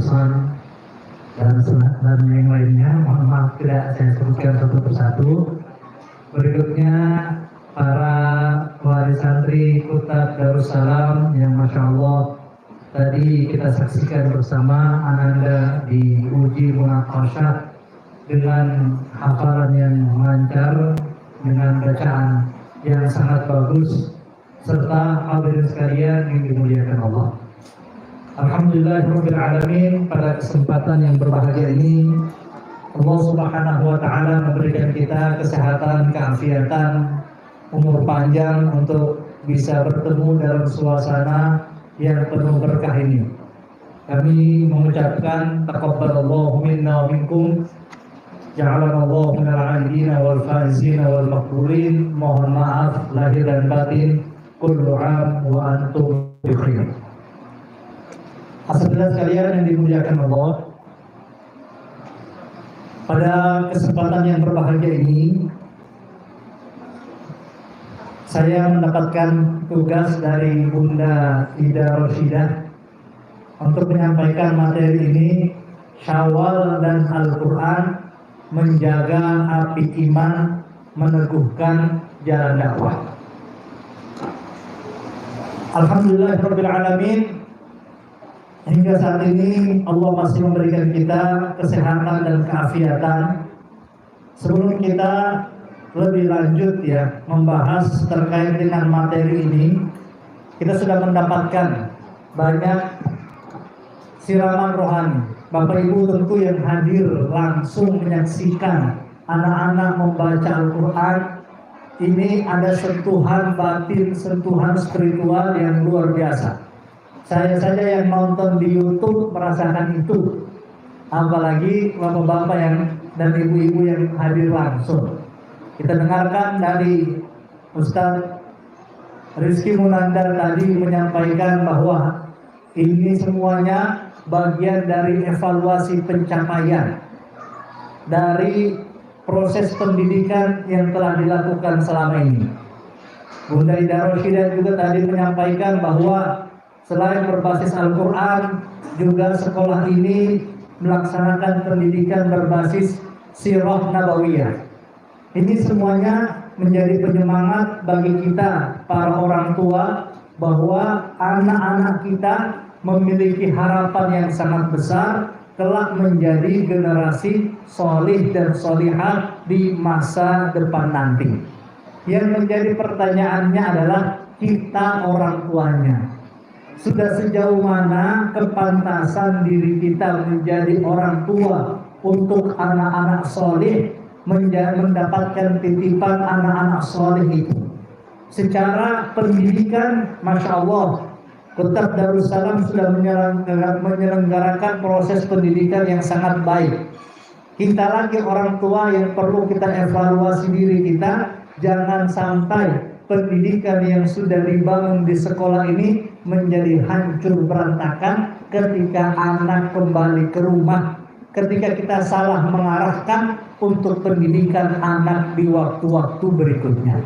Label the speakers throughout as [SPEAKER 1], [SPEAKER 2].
[SPEAKER 1] Usman dan yang lainnya. Mohon maaf tidak saya sebutkan satu persatu. Berikutnya para wali santri Kutab Darussalam yang Masya Allah tadi kita saksikan bersama Ananda diuji munaqasyah dengan hafalan yang lancar, dengan bacaan yang sangat bagus, serta hadirin sekalian yang dimuliakan Allah. Alhamdulillahirabbil alamin, pada kesempatan yang berbahagia ini Allah Subhanahu wa taala memberikan kita kesehatan, keafiatan, umur panjang untuk bisa bertemu dalam suasana yang penuh berkah ini. Kami mengucapkan taqabbalallahu minna wa minkum, ja'alanallahu minal 'abidin wal faizin wal maqbulin. Mohon maaf lahir dan batin. Kullu 'am wa antum bi khair. Asal sekalian yang dimuliakan Allah, pada kesempatan yang berbahagia ini saya mendapatkan tugas dari Bunda Ida Roshidah untuk menyampaikan materi ini, Syawal dan Al-Quran menjaga api iman, meneguhkan jalan dakwah. Alhamdulillahirabbil alamin, hingga saat ini Allah masih memberikan kita kesehatan dan keafiatan. Sebelum kita lebih lanjut membahas terkait dengan materi ini, kita sudah mendapatkan banyak siraman rohani. Bapak Ibu tentu yang hadir langsung menyaksikan anak-anak membaca Al-Quran, ini ada sentuhan batin, sentuhan spiritual yang luar biasa. Saya saja yang nonton di YouTube merasakan itu, apalagi bapak-bapak dan ibu-ibu yang hadir langsung. Kita dengarkan dari Ustadz Rizky Munandar tadi menyampaikan bahwa ini semuanya bagian dari evaluasi pencapaian dari proses pendidikan yang telah dilakukan selama ini. Bunda Ida Roshidah juga tadi menyampaikan bahwa selain berbasis Al-Quran, juga sekolah ini melaksanakan pendidikan berbasis sirah nabawiyah. Ini semuanya menjadi penyemangat bagi kita para orang tua bahwa anak-anak kita memiliki harapan yang sangat besar kelak menjadi generasi solih dan solihah di masa depan nanti. Yang menjadi pertanyaannya adalah kita orang tuanya. Sudah sejauh mana kepantasan diri kita menjadi orang tua untuk anak-anak soleh, mendapatkan titipan anak-anak soleh itu. Secara pendidikan, Masya Allah, Kutab Darussalam sudah menyelenggarakan proses pendidikan yang sangat baik. Kita lagi orang tua yang perlu kita evaluasi diri kita, jangan sampai pendidikan yang sudah dibangun di sekolah ini menjadi hancur berantakan ketika anak kembali ke rumah, ketika kita salah mengarahkan untuk pendidikan anak di waktu-waktu berikutnya.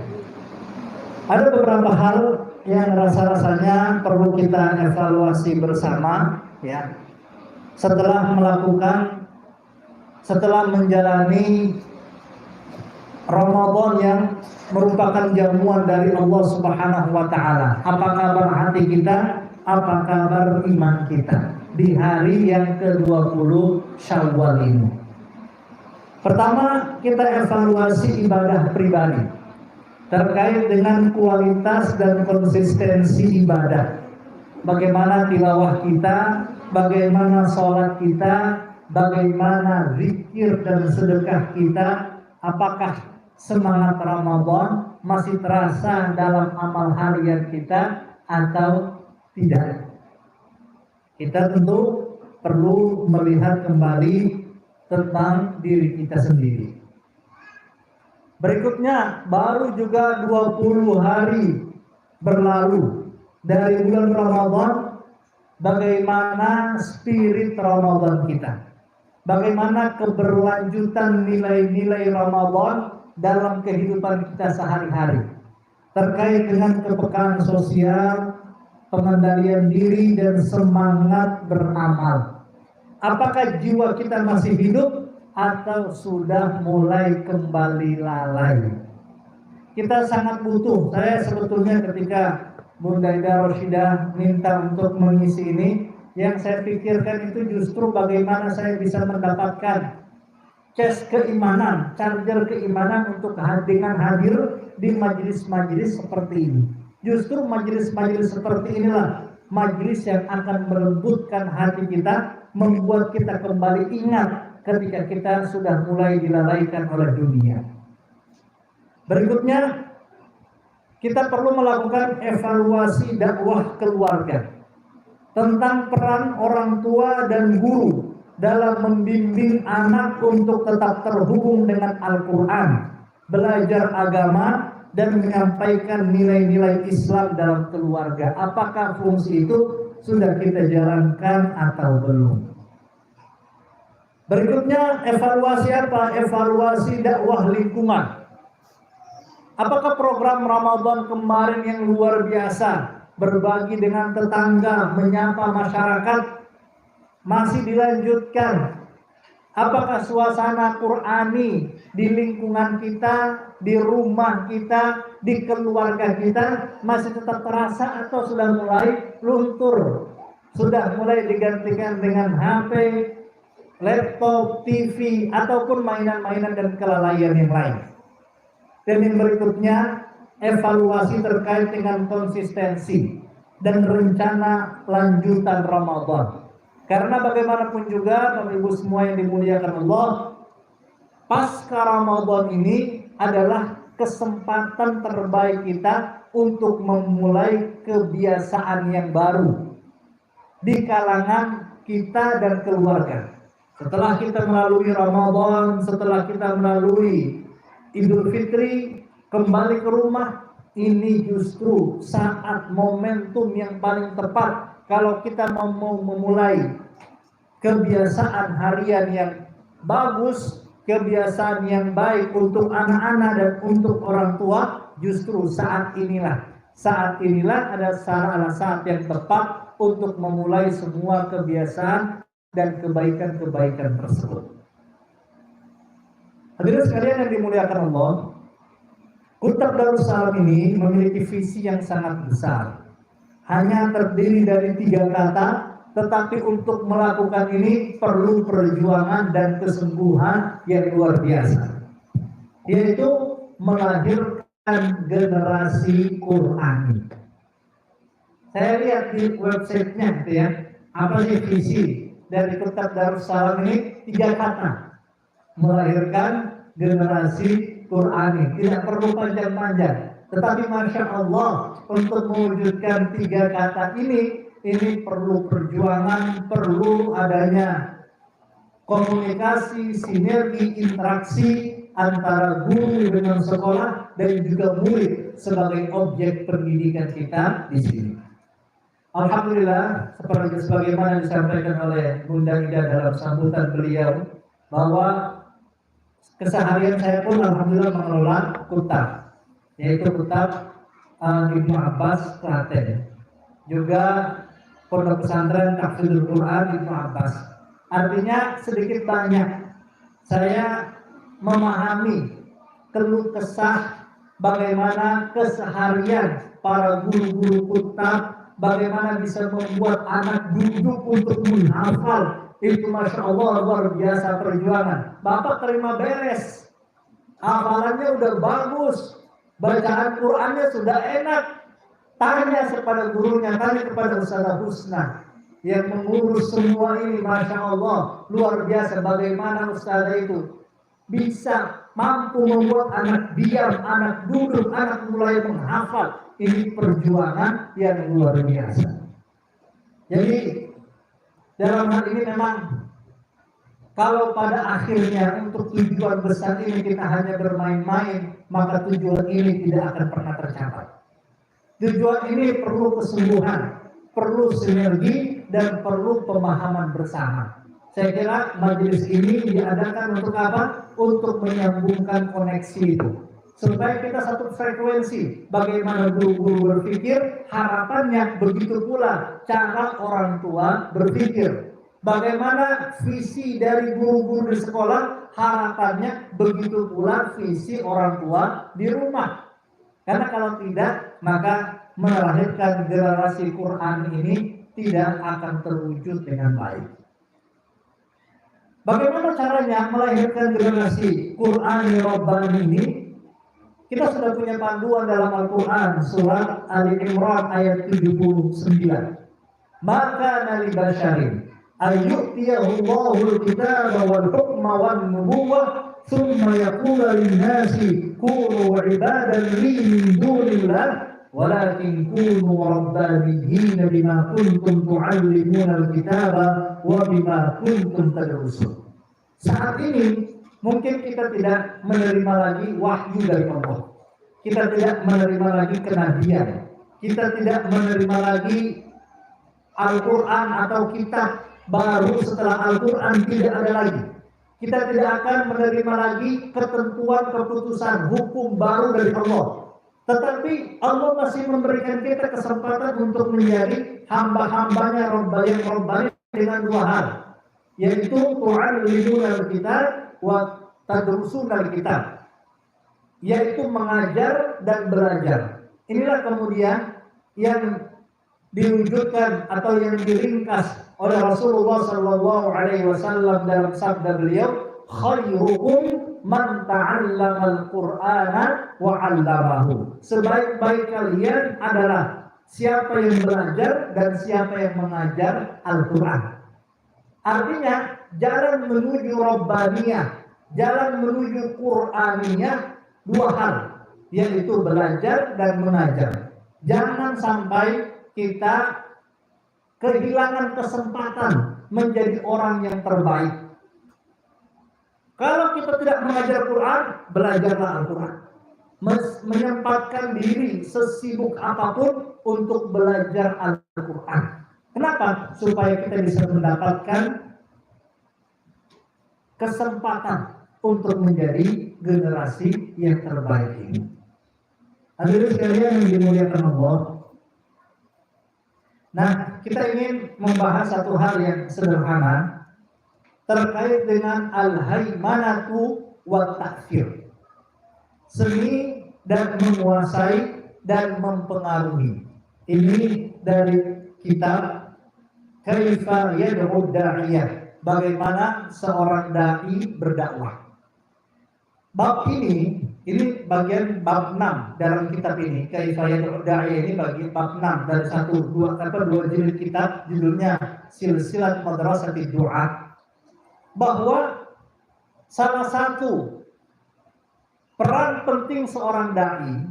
[SPEAKER 1] Ada beberapa hal yang rasa-rasanya perlu kita evaluasi bersama setelah menjalani Ramadan yang merupakan jamuan dari Allah Subhanahu wa taala. Apa kabar hati kita? Apa kabar iman kita di hari yang ke-20 Syawal ini? Pertama, kita evaluasi ibadah pribadi terkait dengan kualitas dan konsistensi ibadah. Bagaimana tilawah kita, bagaimana sholat kita, bagaimana zikir dan sedekah kita, apakah semangat Ramadan masih terasa dalam amal harian kita atau tidak. Kita tentu perlu melihat kembali tentang diri kita sendiri. Berikutnya, baru juga 20 hari berlalu dari bulan Ramadan. Bagaimana spirit Ramadan kita? Bagaimana keberlanjutan nilai-nilai Ramadan dalam kehidupan kita sehari-hari? Terkait dengan kepekaan sosial, pengendalian diri, dan semangat beramal. Apakah jiwa kita masih hidup atau sudah mulai kembali lalai? Kita sangat butuh. Saya sebetulnya ketika Bunda Ida Roshidah minta untuk mengisi ini, yang saya pikirkan itu justru bagaimana saya bisa mendapatkan keimanan, charger keimanan untuk dengan hadir di majelis-majelis seperti ini. Justru majelis-majelis seperti inilah majelis yang akan melembutkan hati kita, membuat kita kembali ingat ketika kita sudah mulai dilalaikan oleh dunia. Berikutnya, kita perlu melakukan evaluasi dakwah keluarga tentang peran orang tua dan guru dalam membimbing anak untuk tetap terhubung dengan Al-Quran, belajar agama, dan menyampaikan nilai-nilai Islam dalam keluarga. Apakah fungsi itu sudah kita jalankan atau belum? Berikutnya, evaluasi apa? Evaluasi dakwah lingkungan. Apakah program Ramadan kemarin yang luar biasa, berbagi dengan tetangga, menyapa masyarakat, masih dilanjutkan? Apakah suasana Qur'ani di lingkungan kita, di rumah kita, di keluarga kita masih tetap terasa atau sudah mulai luntur? Sudah mulai digantikan dengan HP, laptop, TV, ataupun mainan-mainan dan kelalaian yang lain. Dan yang berikutnya, evaluasi terkait dengan konsistensi dan rencana lanjutan Ramadan. Karena bagaimanapun juga, Bapak Ibu semua yang dimuliakan Allah, pasca Ramadan ini adalah kesempatan terbaik kita untuk memulai kebiasaan yang baru di kalangan kita dan keluarga. Setelah kita melalui Ramadan, setelah kita melalui Idul Fitri, kembali ke rumah, ini justru saat momentum yang paling tepat kalau kita mau memulai kebiasaan harian yang bagus, kebiasaan yang baik untuk anak-anak dan untuk orang tua. Justru saat inilah adalah saat yang tepat untuk memulai semua kebiasaan dan kebaikan-kebaikan tersebut. Hadirin sekalian yang dimuliakan Allah, Kutab Darussalam ini memiliki visi yang sangat besar. Hanya terdiri dari 3 kata, tetapi untuk melakukan ini perlu perjuangan dan kesungguhan yang luar biasa, yaitu melahirkan generasi Qur'ani. Saya lihat di websitenya, ya, apa sih visi dari Kutab Darussalam ini? 3 kata, melahirkan generasi Qur'ani. Tidak perlu panjang-panjang. Tetapi Masya Allah, untuk mewujudkan 3 kata ini perlu perjuangan, perlu adanya komunikasi, sinergi, interaksi antara guru dengan sekolah dan juga murid sebagai objek pendidikan kita di sini. Alhamdulillah, sebagaimana disampaikan oleh Bunda Ida dalam sambutan beliau, bahwa keseharian saya pun alhamdulillah mengelola kutab, yaitu Kutab Ibnu Abbas Klaten, juga Pondok Pesantren Tahfidzul Quran Ibnu Abbas. Artinya sedikit banyak saya memahami keluh kesah bagaimana keseharian para guru-guru kutab, bagaimana bisa membuat anak duduk untuk menghafal. Itu Masya Allah luar biasa perjuangan. Bapak terima beres, hafalannya udah bagus, bacaan Qur'annya sudah enak. Tanya kepada gurunya, tanya kepada Ustazah Husna yang mengurus semua ini. Masya Allah luar biasa bagaimana Ustazah itu bisa mampu membuat anak diam, anak duduk, anak mulai menghafal. Ini perjuangan yang luar biasa. Jadi dalam hal ini memang kalau pada akhirnya untuk tujuan besar ini kita hanya bermain-main, maka tujuan ini tidak akan pernah tercapai. Tujuan ini perlu kesungguhan, perlu sinergi, dan perlu pemahaman bersama. Saya kira majelis ini diadakan untuk apa? Untuk menyambungkan koneksi itu, supaya kita satu frekuensi. Bagaimana guru-guru berpikir, harapannya begitu pula cara orang tua berpikir. Bagaimana visi dari guru-guru di sekolah, harapannya begitu pula visi orang tua di rumah. Karena kalau tidak, maka melahirkan generasi Quran ini tidak akan terwujud dengan baik. Bagaimana caranya melahirkan generasi Quran Rabbani ini? Kita sudah punya panduan dalam Al-Quran, surat Ali Imran ayat 79. Maka Nabi Basharin ayyutiyahullahu al-kitaba wal hukma wan nubuwah thumma yaqulu lin-nasi kunu ibadan li min dunillah walakin kunu rabbaniyyin bima kuntum tu'allimuna al-kitaba wa bima kuntum tadrusun. Saat ini mungkin kita tidak menerima lagi wahyu dari Allah. Kita tidak menerima lagi kenabian. Kita tidak menerima lagi Al-Quran atau kitab baru setelah Al-Quran tidak ada lagi. Kita tidak akan menerima lagi ketentuan keputusan hukum baru dari Allah. Tetapi Allah masih memberikan kita kesempatan untuk menjadi hamba-hambanya Rabbani dengan dua hal, yaitu tu'allimuna al-kitab wa tadrusuna al-kitab, yaitu mengajar dan belajar. Inilah kemudian yang diwujudkan atau yang diringkas oleh Rasulullah Shallallahu Alaihi Wasallam dalam sabda beliau, khairukum man ta'allama al-Qur'ana wa 'allamahu. Sebaik-baik kalian adalah siapa yang belajar dan siapa yang mengajar Al-Quran. Artinya jalan menuju Rabbaniyah, jalan menuju Qur'aniyah, dua hal, yaitu belajar dan mengajar. Jangan sampai kita kehilangan kesempatan menjadi orang yang terbaik. Kalau kita tidak mengajar Quran, belajarlah Al-Quran. Menyempatkan diri sesibuk apapun untuk belajar Al-Quran. Kenapa? Supaya kita bisa mendapatkan kesempatan untuk menjadi generasi yang terbaik ini. Hadirin sekalian yang dimuliakan Allah. Nah, kita ingin membahas satu hal yang sederhana terkait dengan al-haimanatu wa ta'thir. Seni dan menguasai dan mempengaruhi. Ini dari kitab Kaifa Yad'u Da'iyah, bagaimana seorang dai berdakwah. Bab ini bagian bab 6 dalam kitab ini. Kaifa Yad'u Da'iyah ini bagi bab 6 dari dua jilid kitab, judulnya Silsilat Madrasatid Du'a. Bahwa salah satu peran penting seorang dai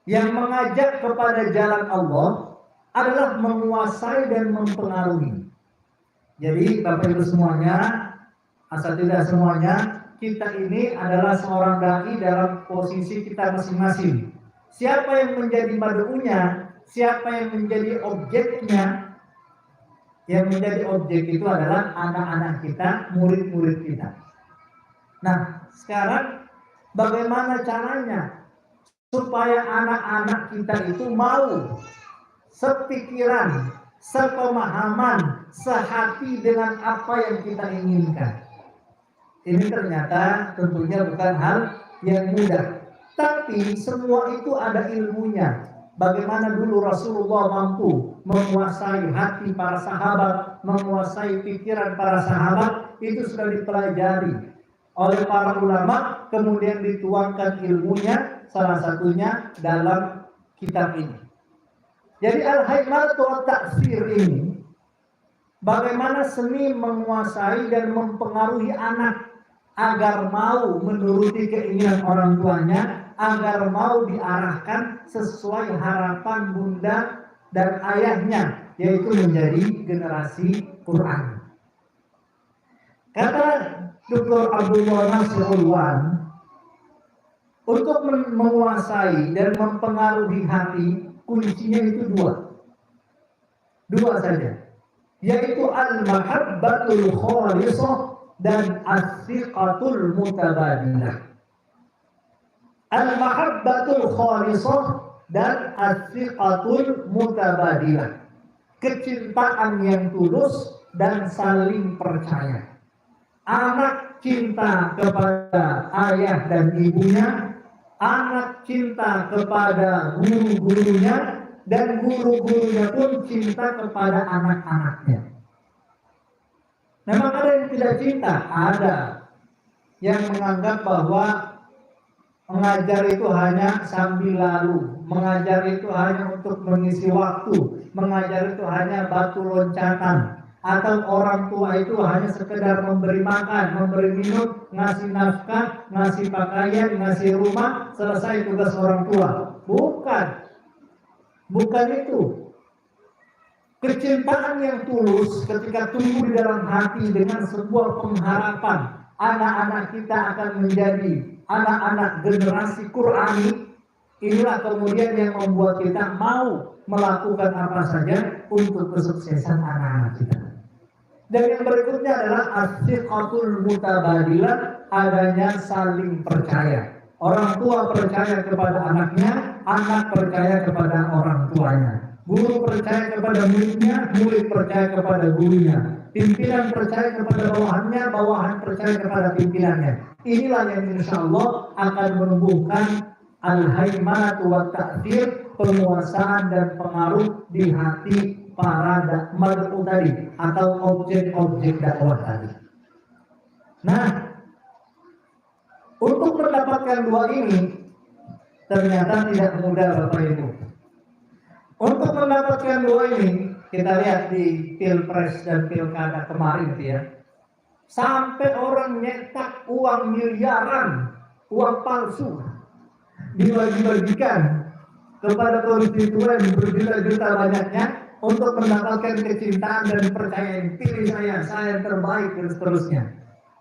[SPEAKER 1] yang mengajak kepada jalan Allah adalah menguasai dan mempengaruhi. Jadi Bapak Ibu semuanya, asal tidak semuanya, kita ini adalah seorang dai dalam posisi kita masing-masing. Siapa yang menjadi mad'unya, siapa yang menjadi objeknya? Yang menjadi objek itu adalah anak-anak kita, murid-murid kita. Nah, sekarang bagaimana caranya supaya anak-anak kita itu mau sepikiran, sepemahaman, sehati dengan apa yang kita inginkan? Ini ternyata tentunya bukan hal yang mudah. Tapi semua itu ada ilmunya. Bagaimana dulu Rasulullah mampu menguasai hati para sahabat, menguasai pikiran para sahabat, itu sudah dipelajari oleh para ulama, kemudian dituangkan ilmunya, salah satunya dalam kitab ini. Jadi al-haimanatu wa ta'thir ini, bagaimana seni menguasai dan mempengaruhi anak agar mau menuruti keinginan orang tuanya, agar mau diarahkan sesuai harapan bunda dan ayahnya, yaitu menjadi generasi Quran. Kata Dr. Abdullah Nasir Ulwan, untuk menguasai dan mempengaruhi hati, kuncinya itu dua saja, yaitu al-mahabbatul khalisah dan as-siqatul mutabadilah. Al-mahabbatul khalisah dan as-siqatul mutabadilah. Kecintaan yang tulus dan saling percaya. Anak cinta kepada ayah dan ibunya, anak cinta kepada guru-gurunya, dan guru-gurunya pun cinta kepada anak-anaknya. Memang ada yang tidak cinta, ada yang menganggap bahwa mengajar itu hanya sambil lalu, mengajar itu hanya untuk mengisi waktu, mengajar itu hanya batu loncatan, atau orang tua itu hanya sekedar memberi makan, memberi minum, ngasih nafkah, ngasih pakaian, ngasih rumah, selesai tugas orang tua. Bukan itu. Kecintaan yang tulus ketika tumbuh di dalam hati dengan sebuah pengharapan anak-anak kita akan menjadi anak-anak generasi Qurani, inilah kemudian yang membuat kita mau melakukan apa saja untuk kesuksesan anak-anak kita. Dan yang berikutnya adalah as-siqatul mutabadilah, adanya saling percaya. Orang tua percaya kepada anaknya, anak percaya kepada orang tuanya. Guru percaya kepada muridnya, murid percaya kepada gurunya. Pimpinan percaya kepada bawahannya, bawahan percaya kepada pimpinannya. Inilah yang insya Allah akan menumbuhkan al-haimanatu wa ta'thir, penguasaan dan pengaruh di hati para mad'u tadi atau objek-objek dakwah tadi. Nah, untuk mendapatkan dua ini ternyata tidak mudah Bapak Ibu. Untuk mendapatkan dua ini, kita lihat di Pilpres dan Pilkada kemarin ya, sampai orang nyetak uang miliaran, uang palsu, dibagi-bagikan kepada konstituen berjuta-juta banyaknya untuk mendapatkan kecintaan dan percayaan, pilih saya terbaik dan seterusnya.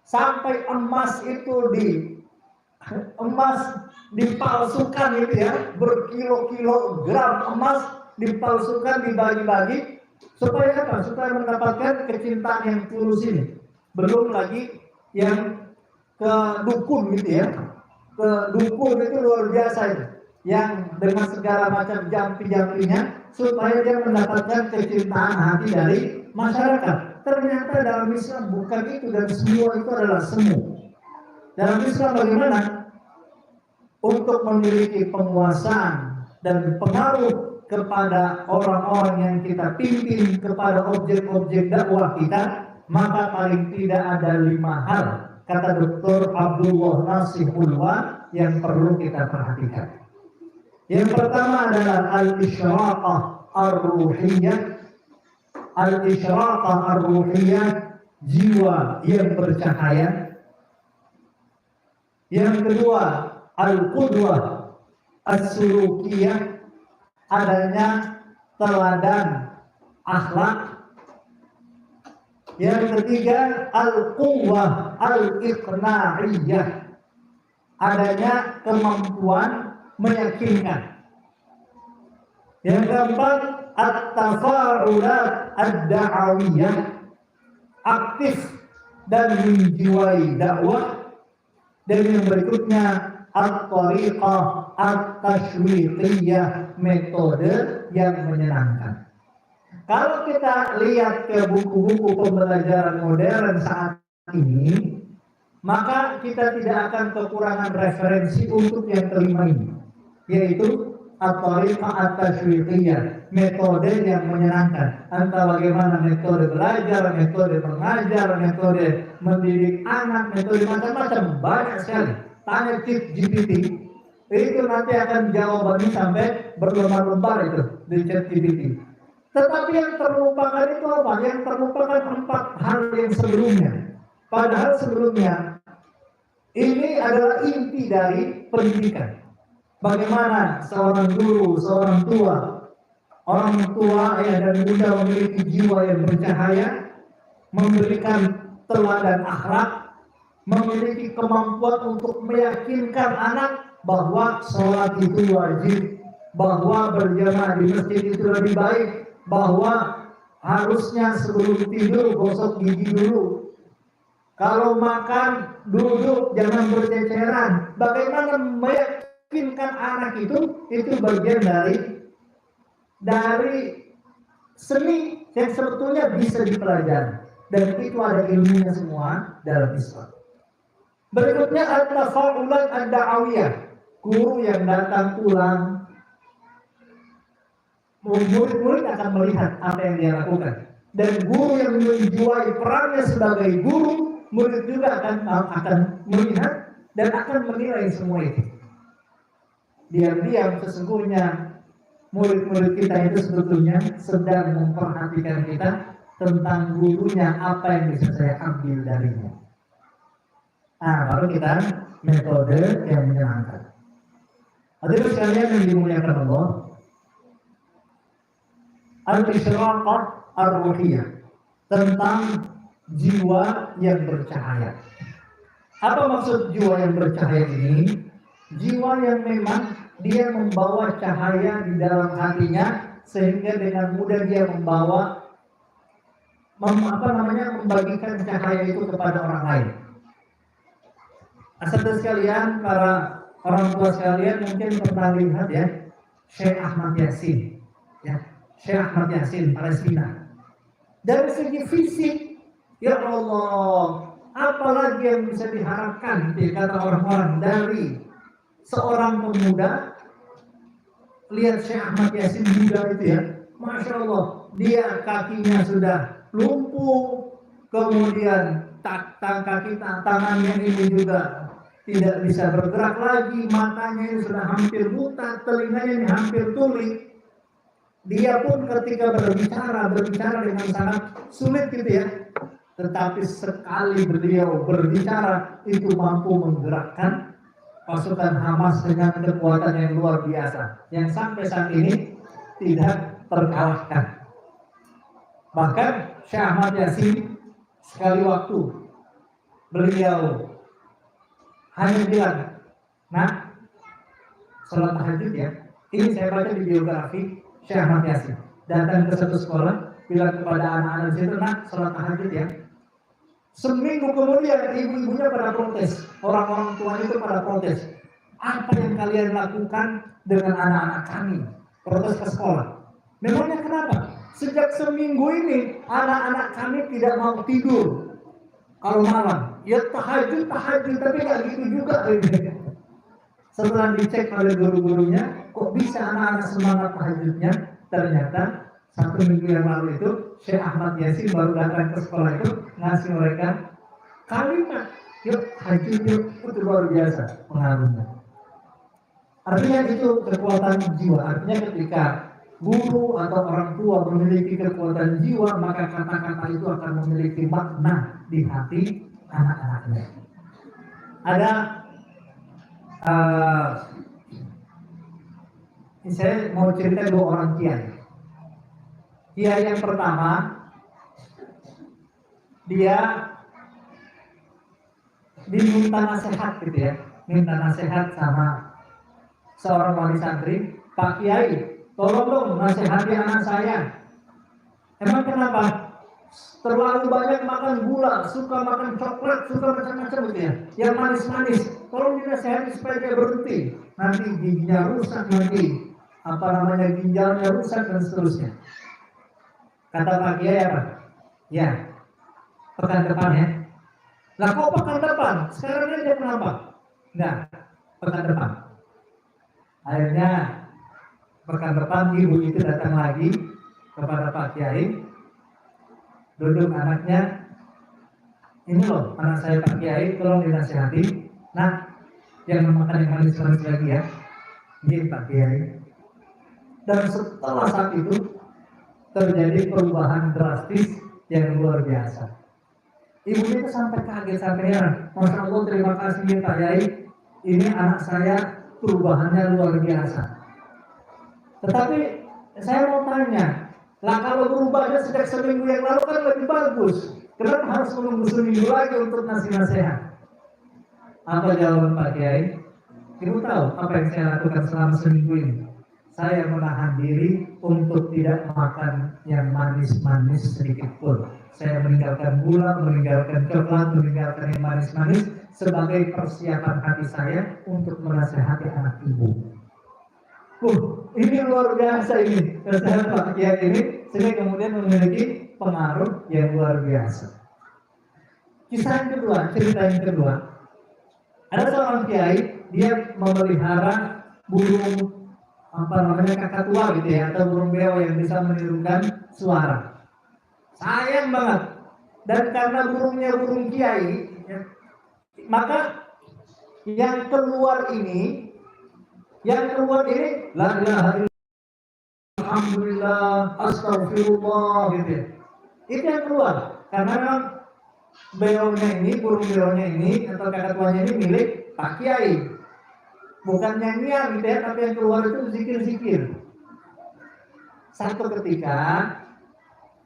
[SPEAKER 1] Sampai emas dipalsukan itu ya, berkilo-kilo gram emas dipalsukan, dibagi-bagi supaya apa? Supaya mendapatkan kecintaan yang tulus ini. Belum lagi yang ke dukun gitu ya. Ke dukun itu luar biasa itu, yang dengan segala macam jampi-jampinya supaya dia mendapatkan kecintaan hati dari masyarakat. Ternyata dalam Islam bukan itu, dan semua itu adalah semu. Dalam Islam bagaimana? Untuk memiliki penguasaan dan pengaruh kepada orang-orang yang kita pimpin, kepada objek-objek dakwah kita, maka paling tidak ada 5 hal, kata Dr. Abdullah Nasih Ulwa, yang perlu kita perhatikan. Yang pertama adalah al-isyraqah ar-ruhiyah. Al-isyraqah ar-ruhiyah, jiwa yang bercahaya. Yang kedua, al-qudwah as-sulukiyah, adanya teladan akhlak. Yang ketiga, al-quwwah al-iqna'iyah, adanya kemampuan meyakinkan. Yang keempat, at-tafa'ulat ad-da'awiyah, aktif dan menjiwai dakwah. Dan yang berikutnya, at-tariqah at-tashwiqiyah, metode yang menyenangkan. Kalau kita lihat ke buku-buku pembelajaran modern saat ini, maka kita tidak akan kekurangan referensi untuk yang kelima ini, yaitu at-tariqah at-tashwiqiyah, metode yang menyenangkan. Entah bagaimana metode belajar, metode mengajar, metode mendidik anak, metode macam-macam, banyak sekali. Tanya ChatGPT, itu nanti akan jawabannya sampai berlembar-lembar itu di ChatGPT. Tetapi yang terlupakan itu apa? Yang terlupakan 4 hal yang sebelumnya. Padahal sebelumnya ini adalah inti dari pendidikan. Bagaimana seorang guru, seorang tua, orang tua ayah dan bunda memiliki jiwa yang bercahaya, memberikan teladan akhlak, memiliki kemampuan untuk meyakinkan anak bahwa sholat itu wajib, bahwa berjamaah di masjid itu lebih baik, bahwa harusnya sebelum tidur gosok gigi dulu, kalau makan duduk jangan berceceran. Bagaimana meyakinkan anak itu bagian dari seni yang sebetulnya bisa dipelajari. Dan itu ada ilmunya semua dalam Islam. Berikutnya at-tafa'ulat ad-da'awiyah. Guru yang datang pulang, murid-murid akan melihat apa yang dia lakukan. Dan guru yang menjuai perannya sebagai guru, murid juga akan melihat dan akan menilai semua itu. Diam-diam sesungguhnya murid-murid kita itu sebetulnya sedang memperhatikan kita tentang gurunya, apa yang bisa saya ambil darinya. Baru kita metode yang menyenangkan. Hadirin sekalian yang dimuliakan Allah, al-isyraqah ar-ruhiyah, tentang jiwa yang bercahaya. Apa maksud jiwa yang bercahaya ini? Jiwa yang memang dia membawa cahaya di dalam hatinya, sehingga dengan mudah dia membagikan cahaya itu kepada orang lain. Saudara sekalian, para orang tua sekalian mungkin pernah lihat ya, Syekh Ahmad Yasin, ya, Syekh Ahmad Yasin Palestina. Dari segi fisik, ya Allah, apalagi yang bisa diharapkan, kata orang-orang, dari seorang pemuda. Lihat Syekh Ahmad Yasin muda itu ya, Masya Allah, dia kakinya sudah lumpuh, kemudian tangannya ini juga tidak bisa bergerak lagi, matanya ini sudah hampir buta, telinganya ini hampir tuli. Dia pun ketika berbicara dengan sangat sulit gitu ya, tetapi sekali beliau berbicara itu mampu menggerakkan pasukan Hamas dengan kekuatan yang luar biasa, yang sampai saat ini tidak terkalahkan. Bahkan Syekh Ahmad Yasin sekali waktu beliau hanya bilang, nah, sholat tahajud ya. Ini saya baca di biografi Syekh Ahmad Yasin. Datang ke satu sekolah, bilang kepada anak-anak di situ, nah, sholat tahajud ya. Seminggu kemudian ibu-ibunya pada protes, orang-orang tua itu pada protes. Apa yang kalian lakukan dengan anak-anak kami? Protes ke sekolah. Memangnya kenapa? Sejak seminggu ini anak-anak kami tidak mau tidur. Kalau malam, ya tahajud, tapi nggak gitu juga. Setelah dicek oleh guru-gurunya, kok bisa anak-anak semangat tahajudnya? Ternyata 1 minggu yang lalu itu Syekh Ahmad Yasin baru datang ke sekolah itu ngasih mereka kalimat, yuk tahajud yuk, itu luar biasa pengaruhnya. Artinya itu kekuatan jiwa. Artinya ketika guru atau orang tua memiliki kekuatan jiwa, maka kata-kata itu akan memiliki makna di hati anak-anaknya. Ada saya mau cerita 2 orang kiai. Kiai yang pertama, dia diminta nasihat gitu ya, minta nasihat sama seorang wali santri, Pak Kiai, tolong dong nasihati anak saya. Emang kenapa? Terlalu banyak makan gula, suka makan coklat, suka macam-macam gitu ya, yang manis-manis. Tolong dinasihati supaya dia berhenti. Nanti giginya rusak, nanti ginjalnya rusak dan seterusnya. Kata Pak Kiai apa? Ya, pekan depan ya. Lah kok pekan depan? Sekarang aja kenapa? Enggak, pekan depan. Akhirnya pekan depan ibu itu datang lagi kepada Pak Kiai, duduk anaknya, ini loh anak saya Pak Kiai, tolong dinasihati. Nah, jangan makan yang manis-manis lagi ya. Ini Pak Kiai. Dan setelah saat itu terjadi perubahan drastis yang luar biasa. Ibu itu sampai kaget, sampai heran. Masya Allah, terima kasih ya Pak Kiai. Ini anak saya perubahannya luar biasa. Tetapi saya mau tanya, lah kalau berubahnya sejak seminggu yang lalu kan lebih bagus. Kenapa harus menunggu seminggu lagi untuk ngasih nasihat? Apa jawaban Pak Kiai? Ibu tahu apa yang saya lakukan selama seminggu ini? Saya menahan diri untuk tidak makan yang manis-manis sedikit pun. Saya meninggalkan gula, meninggalkan coklat, meninggalkan yang manis-manis sebagai persiapan hati saya untuk menasehati anak ibu. Ini luar biasa ini nasihat Pak Kiai ini, sehingga kemudian memiliki pengaruh yang luar biasa. Kisah yang kedua, cerita yang kedua. Ada seorang kiai, dia memelihara burung apa namanya kakatua gitu ya, atau burung beo yang bisa menirukan suara. Sayang banget. Dan karena burungnya burung kiai, ya, maka yang keluar ini, la ilaha illallah, alhamdulillah, astagfirullah gitu ya. Itu yang keluar. Karena beonya ini, burung beonya ini atau kakatuanya ini milik Pak Kiai. Bukan nyanyian gitu ya, tapi yang keluar itu zikir-zikir. Satu ketika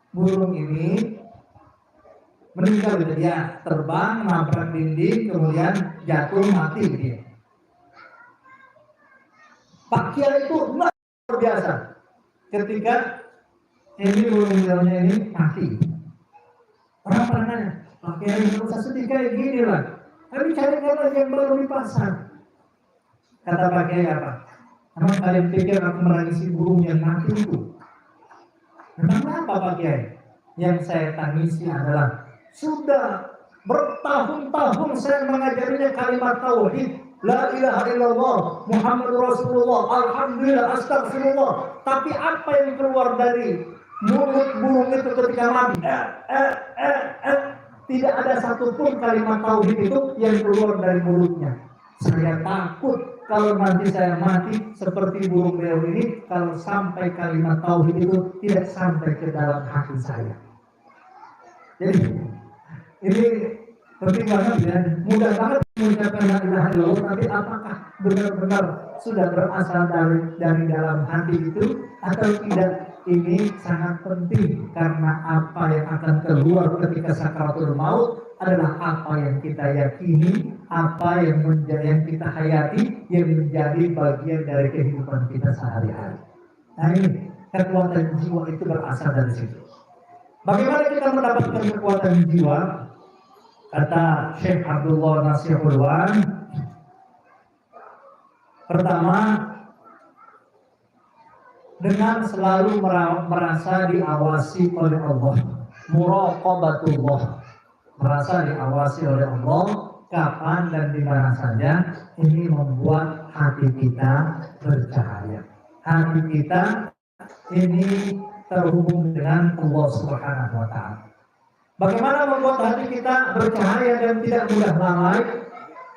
[SPEAKER 1] burung ini meninggal gitu, dia terbang, nabrak dinding, kemudian jatuh mati gitu ya. Pak Kiai itu luar biasa ketika ini burung-burungnya ini mati. Orang pernah nanya, Pak Kiai nggak usah sedih kayak gini lah, tapi cari orang yang baru di pasar. Kata Pak Kiai apa? Emang kalian pikir aku menangisi burung yang mati itu? Memang apa Pak Kiai? Yang saya tangisi adalah sudah bertahun-tahun saya mengajarinya kalimat tauhid, la ilaha illallah, Muhammadur Rasulullah, alhamdulillah, astagfirullah. Tapi apa yang keluar dari mulut burung itu ketika mati? Tidak ada satupun kalimat tauhid itu yang keluar dari mulutnya. Saya takut kalau nanti saya mati seperti burung beo ini, kalau sampai kalimat tauhid itu tidak sampai ke dalam hati saya. Jadi ini penting banget ya, mudah banget mengucapkan la ilaha illallah, tapi apakah benar-benar sudah berasal dari dalam hati itu atau tidak? Ini sangat penting karena apa yang akan keluar ketika sakaratul maut adalah apa yang kita yakini, apa yang kita hayati, yang menjadi bagian dari kehidupan kita sehari-hari. Nah ini kekuatan jiwa itu berasal dari situ. Bagaimana kita mendapatkan kekuatan jiwa? Kata Syekh Abdullah Nasir Hulwan, pertama, dengan selalu merasa diawasi oleh Allah, muraqabatullah, merasa diawasi oleh Allah kapan dan di mana saja. Ini membuat hati kita bercahaya. Hati kita ini terhubung dengan Allah Subhanahu wa Ta'ala. Bagaimana membuat hati kita bercahaya dan tidak mudah lalai?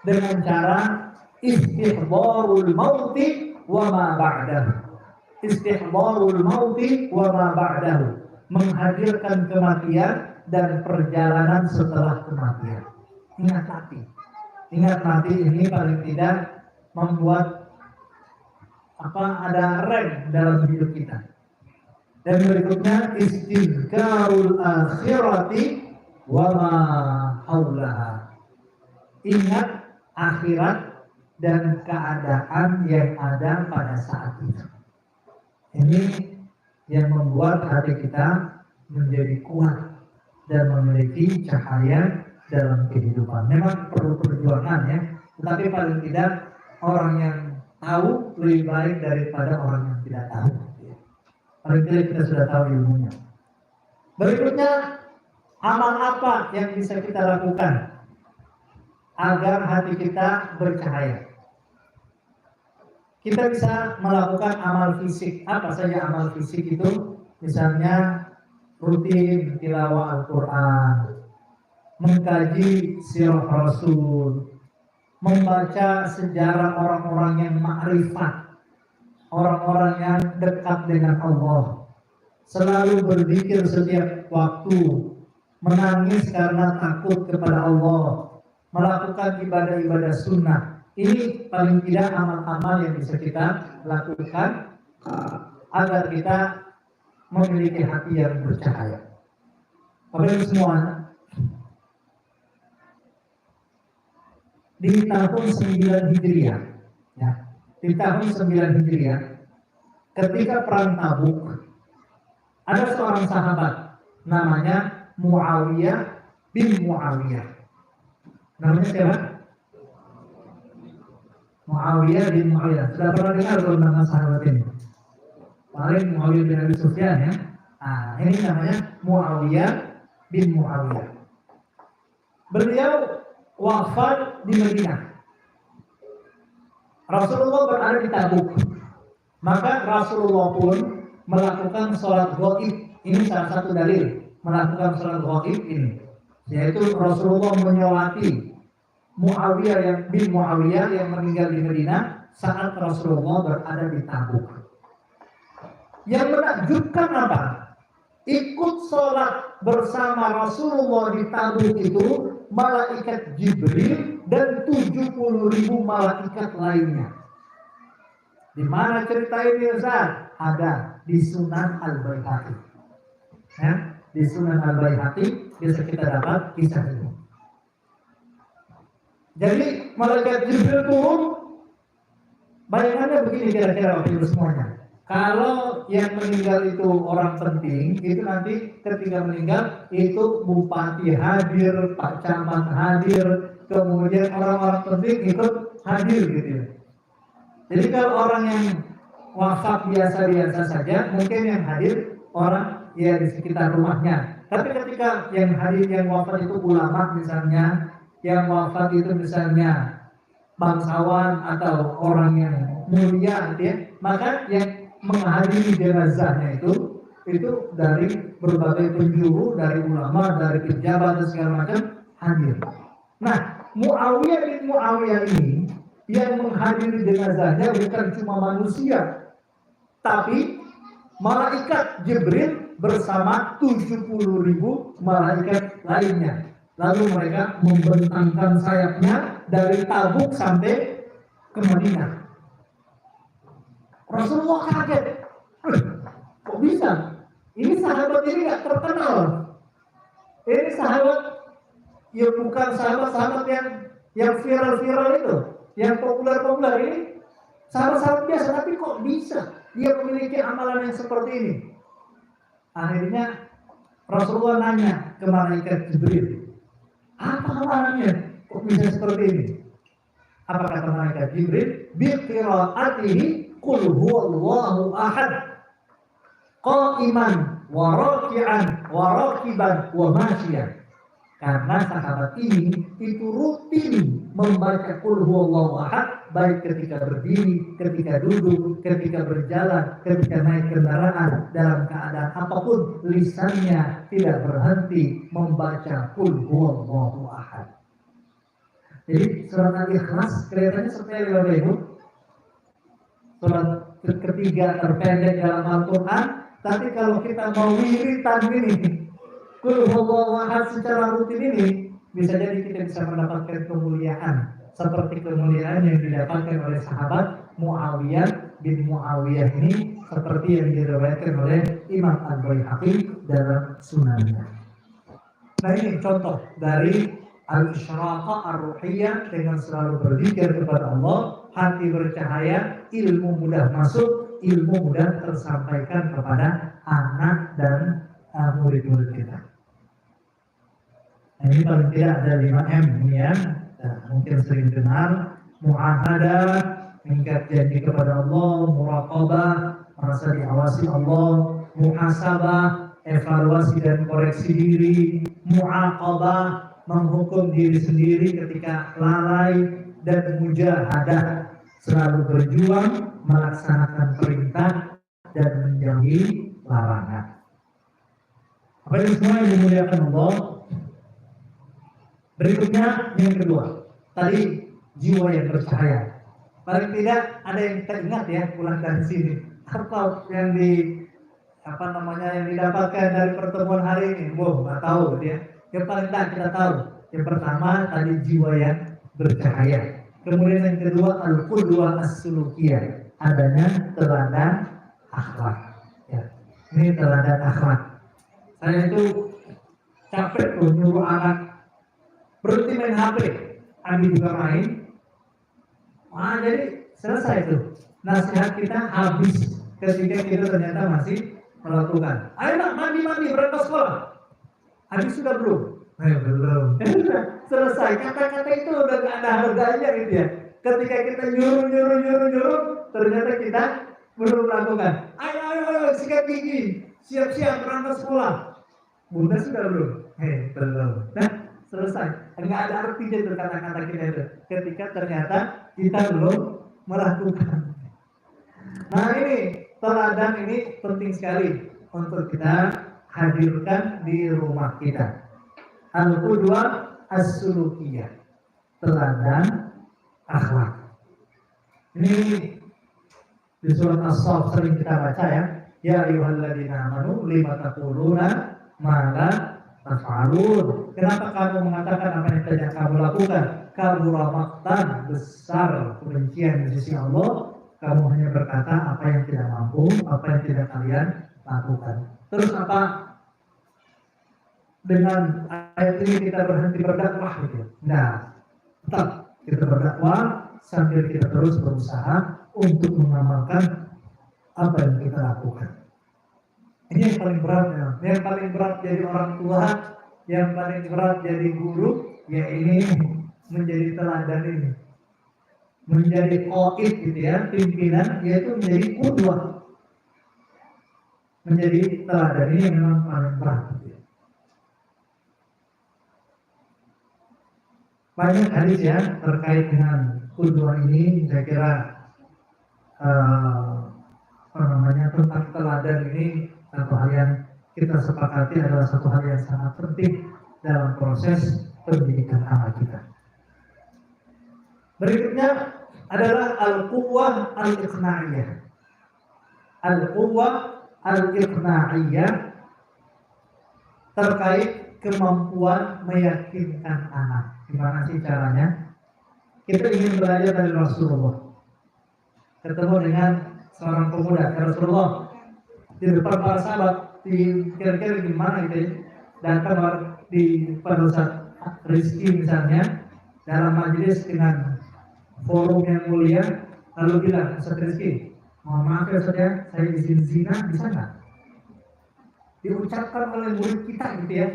[SPEAKER 1] Dengan cara istihbarul mauti wa ma ba'dahu. Istihbarul mauti wa ma ba'dahu, menghadirkan kematian dan perjalanan setelah kematian. Ingat mati ini paling tidak membuat ada rem dalam hidup kita. Dan berikutnya istizkarul akhirati wa ma haulaha, ingat akhirat dan keadaan yang ada pada saat itu. Ini yang membuat hati kita menjadi kuat dan memiliki cahaya dalam kehidupan. Memang perlu perjuangan ya, tetapi paling tidak orang yang tahu lebih baik daripada orang yang tidak tahu. Paling tidak kita sudah tahu ilmunya. Berikutnya, amal apa yang bisa kita lakukan agar hati kita bercahaya? Kita bisa melakukan amal fisik. Apa saja amal fisik itu? Misalnya rutin tilawah Al-Quran, mengkaji sirah Rasul, membaca sejarah orang-orang yang ma'rifat, orang-orang yang dekat dengan Allah, selalu berzikir setiap waktu, menangis karena takut kepada Allah, melakukan ibadah-ibadah sunnah. Ini paling tidak amal-amal yang bisa kita lakukan agar kita memiliki hati yang bercahaya. Bapak-Ibu semua, di tahun 9 Hijriah, ya, di tahun 9 Hijriah, ketika perang Tabuk, ada seorang sahabat namanya Muawiyah bin Muawiyah. Namanya siapa? Muawiyah bin Muawiyah. Sudah pernah dengar kalau nama sahabat ini? Paling Muawiyah bin Abi Sufyan ya. Nah, ini namanya Muawiyah bin Muawiyah. Beliau wafat di Madinah. Rasulullah berada di Tabuk. Maka Rasulullah pun melakukan sholat ghaib. Ini salah satu dalil melakukan sholat ghaib ini, yaitu Rasulullah menyolati Muawiyah yang meninggal di Madinah saat Rasulullah berada di Tabuk. Yang menakjubkan apa? Ikut sholat bersama Rasulullah di Tabuk itu malaikat Jibril dan 70.000 malaikat lainnya. Di mana cerita ini Ustaz? Ada di Sunan Al-Baihaqi. Ya, di Sunan Al-Baihaqi bisa kita dapat kisah ini. Jadi malaikat Jibril turun. Bayangannya begini kira-kira Bapak Ibu semuanya. Kalau yang meninggal itu orang penting, itu nanti ketika meninggal itu bupati hadir, Pak Camat hadir, kemudian orang-orang penting ikut hadir gitu ya. Jadi kalau orang yang wafat biasa-biasa saja, mungkin yang hadir orang ya di sekitar rumahnya. Tapi ketika yang hadir yang wafat itu ulama misalnya, yang wafat itu misalnya bangsawan atau orang yang mulia gitu ya, maka yang menghadiri jenazahnya itu dari berbagai penjuru, dari ulama, dari pejabat dan segala macam hadir. Nah, Muawiyah bin Muawiyah ini yang menghadiri jenazahnya bukan cuma manusia, tapi malaikat Jibril bersama 70.000 malaikat lainnya. Lalu mereka membentangkan sayapnya dari Tabuk sampai ke Madinah. Rasulullah kaget. Kok bisa? Ini sahabat ini gak terkenal. Ini sahabat ya bukan sahabat-sahabat yang viral-viral itu, yang populer-populer ini. Sahabat-sahabat biasa, tapi kok bisa dia memiliki amalan yang seperti ini? Akhirnya Rasulullah nanya ke malaikat Jibril, apa amalannya? Kok bisa seperti ini? Apa kata malaikat Jibril? Bi qiraatihi qul huwallahu ahad qa'iman wa raki'an wa rakiban wa masyian. Karena sahabat ini itu rutin membaca qul huwallahu ahad, baik ketika berdiri, ketika duduk, ketika berjalan, ketika naik kendaraan, dalam keadaan apapun lisannya tidak berhenti membaca qul huwallahu ahad. Jadi surat Al-Ikhlas kelihatannya sepele Bapak Ibu. Surat ketiga terpendek dalam Al-Quran, tapi kalau kita mau wiritan ini, qul huwallahu ahad secara rutin ini, bisa jadi kita bisa mendapatkan kemuliaan seperti kemuliaan yang didapatkan oleh sahabat Muawiyah bin Muawiyah ini, seperti yang diriwayatkan oleh Imam Al-Baihaqi dalam Sunannya. Nah, ini contoh dari al-isyraqah ar-ruhiyah, dengan selalu berzikir kepada Allah, hati bercahaya, ilmu mudah masuk, ilmu mudah tersampaikan kepada anak dan murid-murid kita. Nah, ini paling tidak ada 5M ini ya. Nah, mungkin sering dengar mu'ahadah, mengikat janji kepada Allah, muraqabah, merasa diawasi Allah, muhasabah, evaluasi dan koreksi diri, mu'aqabah, menghukum diri sendiri ketika lalai, dan mujahadah, selalu berjuang melaksanakan perintah dan menjauhi larangan. Apa ini semua yang dimuliakan Allah? Berikutnya yang kedua, tadi jiwa yang bercahaya. Paling tidak ada yang kita ingat ya pulang dari sini. Apa yang yang didapatkan dari pertemuan hari ini? Wow, nggak tahu dia. Yang paling tidak kita tahu. Yang pertama tadi jiwa yang bercahaya. Kemudian yang kedua al-qudwah as-sulukiyah, adanya teladan akhlak. Ya, ini teladan akhlak. Saya itu capek tuh nyuruh anak berhenti main HP, Andi juga main. Jadi selesai tuh. Nasihat kita habis ketika kita ternyata masih melakukan. Ayo nak mandi berangkat sekolah. Habis sudah belum? Belum. Selesai. Kata-kata itu udah gak ada harganya gitu ya. Ketika kita nyuruh, ternyata kita belum melakukan. Ayo sikat gigi, siap-siap berangkat sekolah. Bunda sudah belum? Belum. Nah, selesai. Enggak ada artinya itu kata-kata kita itu. Ketika ternyata kita belum melakukan. Nah ini teladan ini penting sekali untuk kita hadirkan di rumah kita. Al-qudwah as-sulukiyah, teladan akhlak. Ini di surat As-Saff sering kita baca ya. Ya ayyuhalladzina amanu lima taquluna ma la taf'alun. Kenapa kamu mengatakan apa yang tidak kamu lakukan? Kabura maqtan, besar kebencian di sisi Allah. Kamu hanya berkata apa yang tidak mampu, apa yang tidak kalian lakukan. Terus apa? Dengan ayat ini kita berhenti berdakwah gitu. Nah, tetap kita berdakwah sambil kita terus berusaha untuk mengamalkan apa yang kita lakukan. Ini yang paling berat ya. Yang paling berat jadi orang tua, yang paling berat jadi guru, ya ini menjadi teladan ini. Menjadi qaid gitu ya, pimpinan, yaitu menjadi qudwah. Menjadi teladan ini memang paling berat gitu ya. Banyak hadis ya terkait dengan qudwah ini, saya kira tentang teladan ini satu hal yang kita sepakati adalah satu hal yang sangat penting dalam proses pendidikan anak kita. Berikutnya adalah al-quwwah al-iqna'iyah. Al-quwwah al-iqna'iyah terkait kemampuan meyakinkan anak. Gimana sih caranya? Kita ingin belajar dari Rasulullah. Ketemu dengan seorang pemuda, Rasulullah di depan para sahabat, kira-kira gimana gitu ya, datang di pada saat Rizki misalnya dalam majelis dengan forum yang mulia, lalu bilang, Ustaz Rizki, mohon maaf ya Ustaz ya, saya izin zina, bisa nggak? Diucapkan oleh murid kita gitu ya.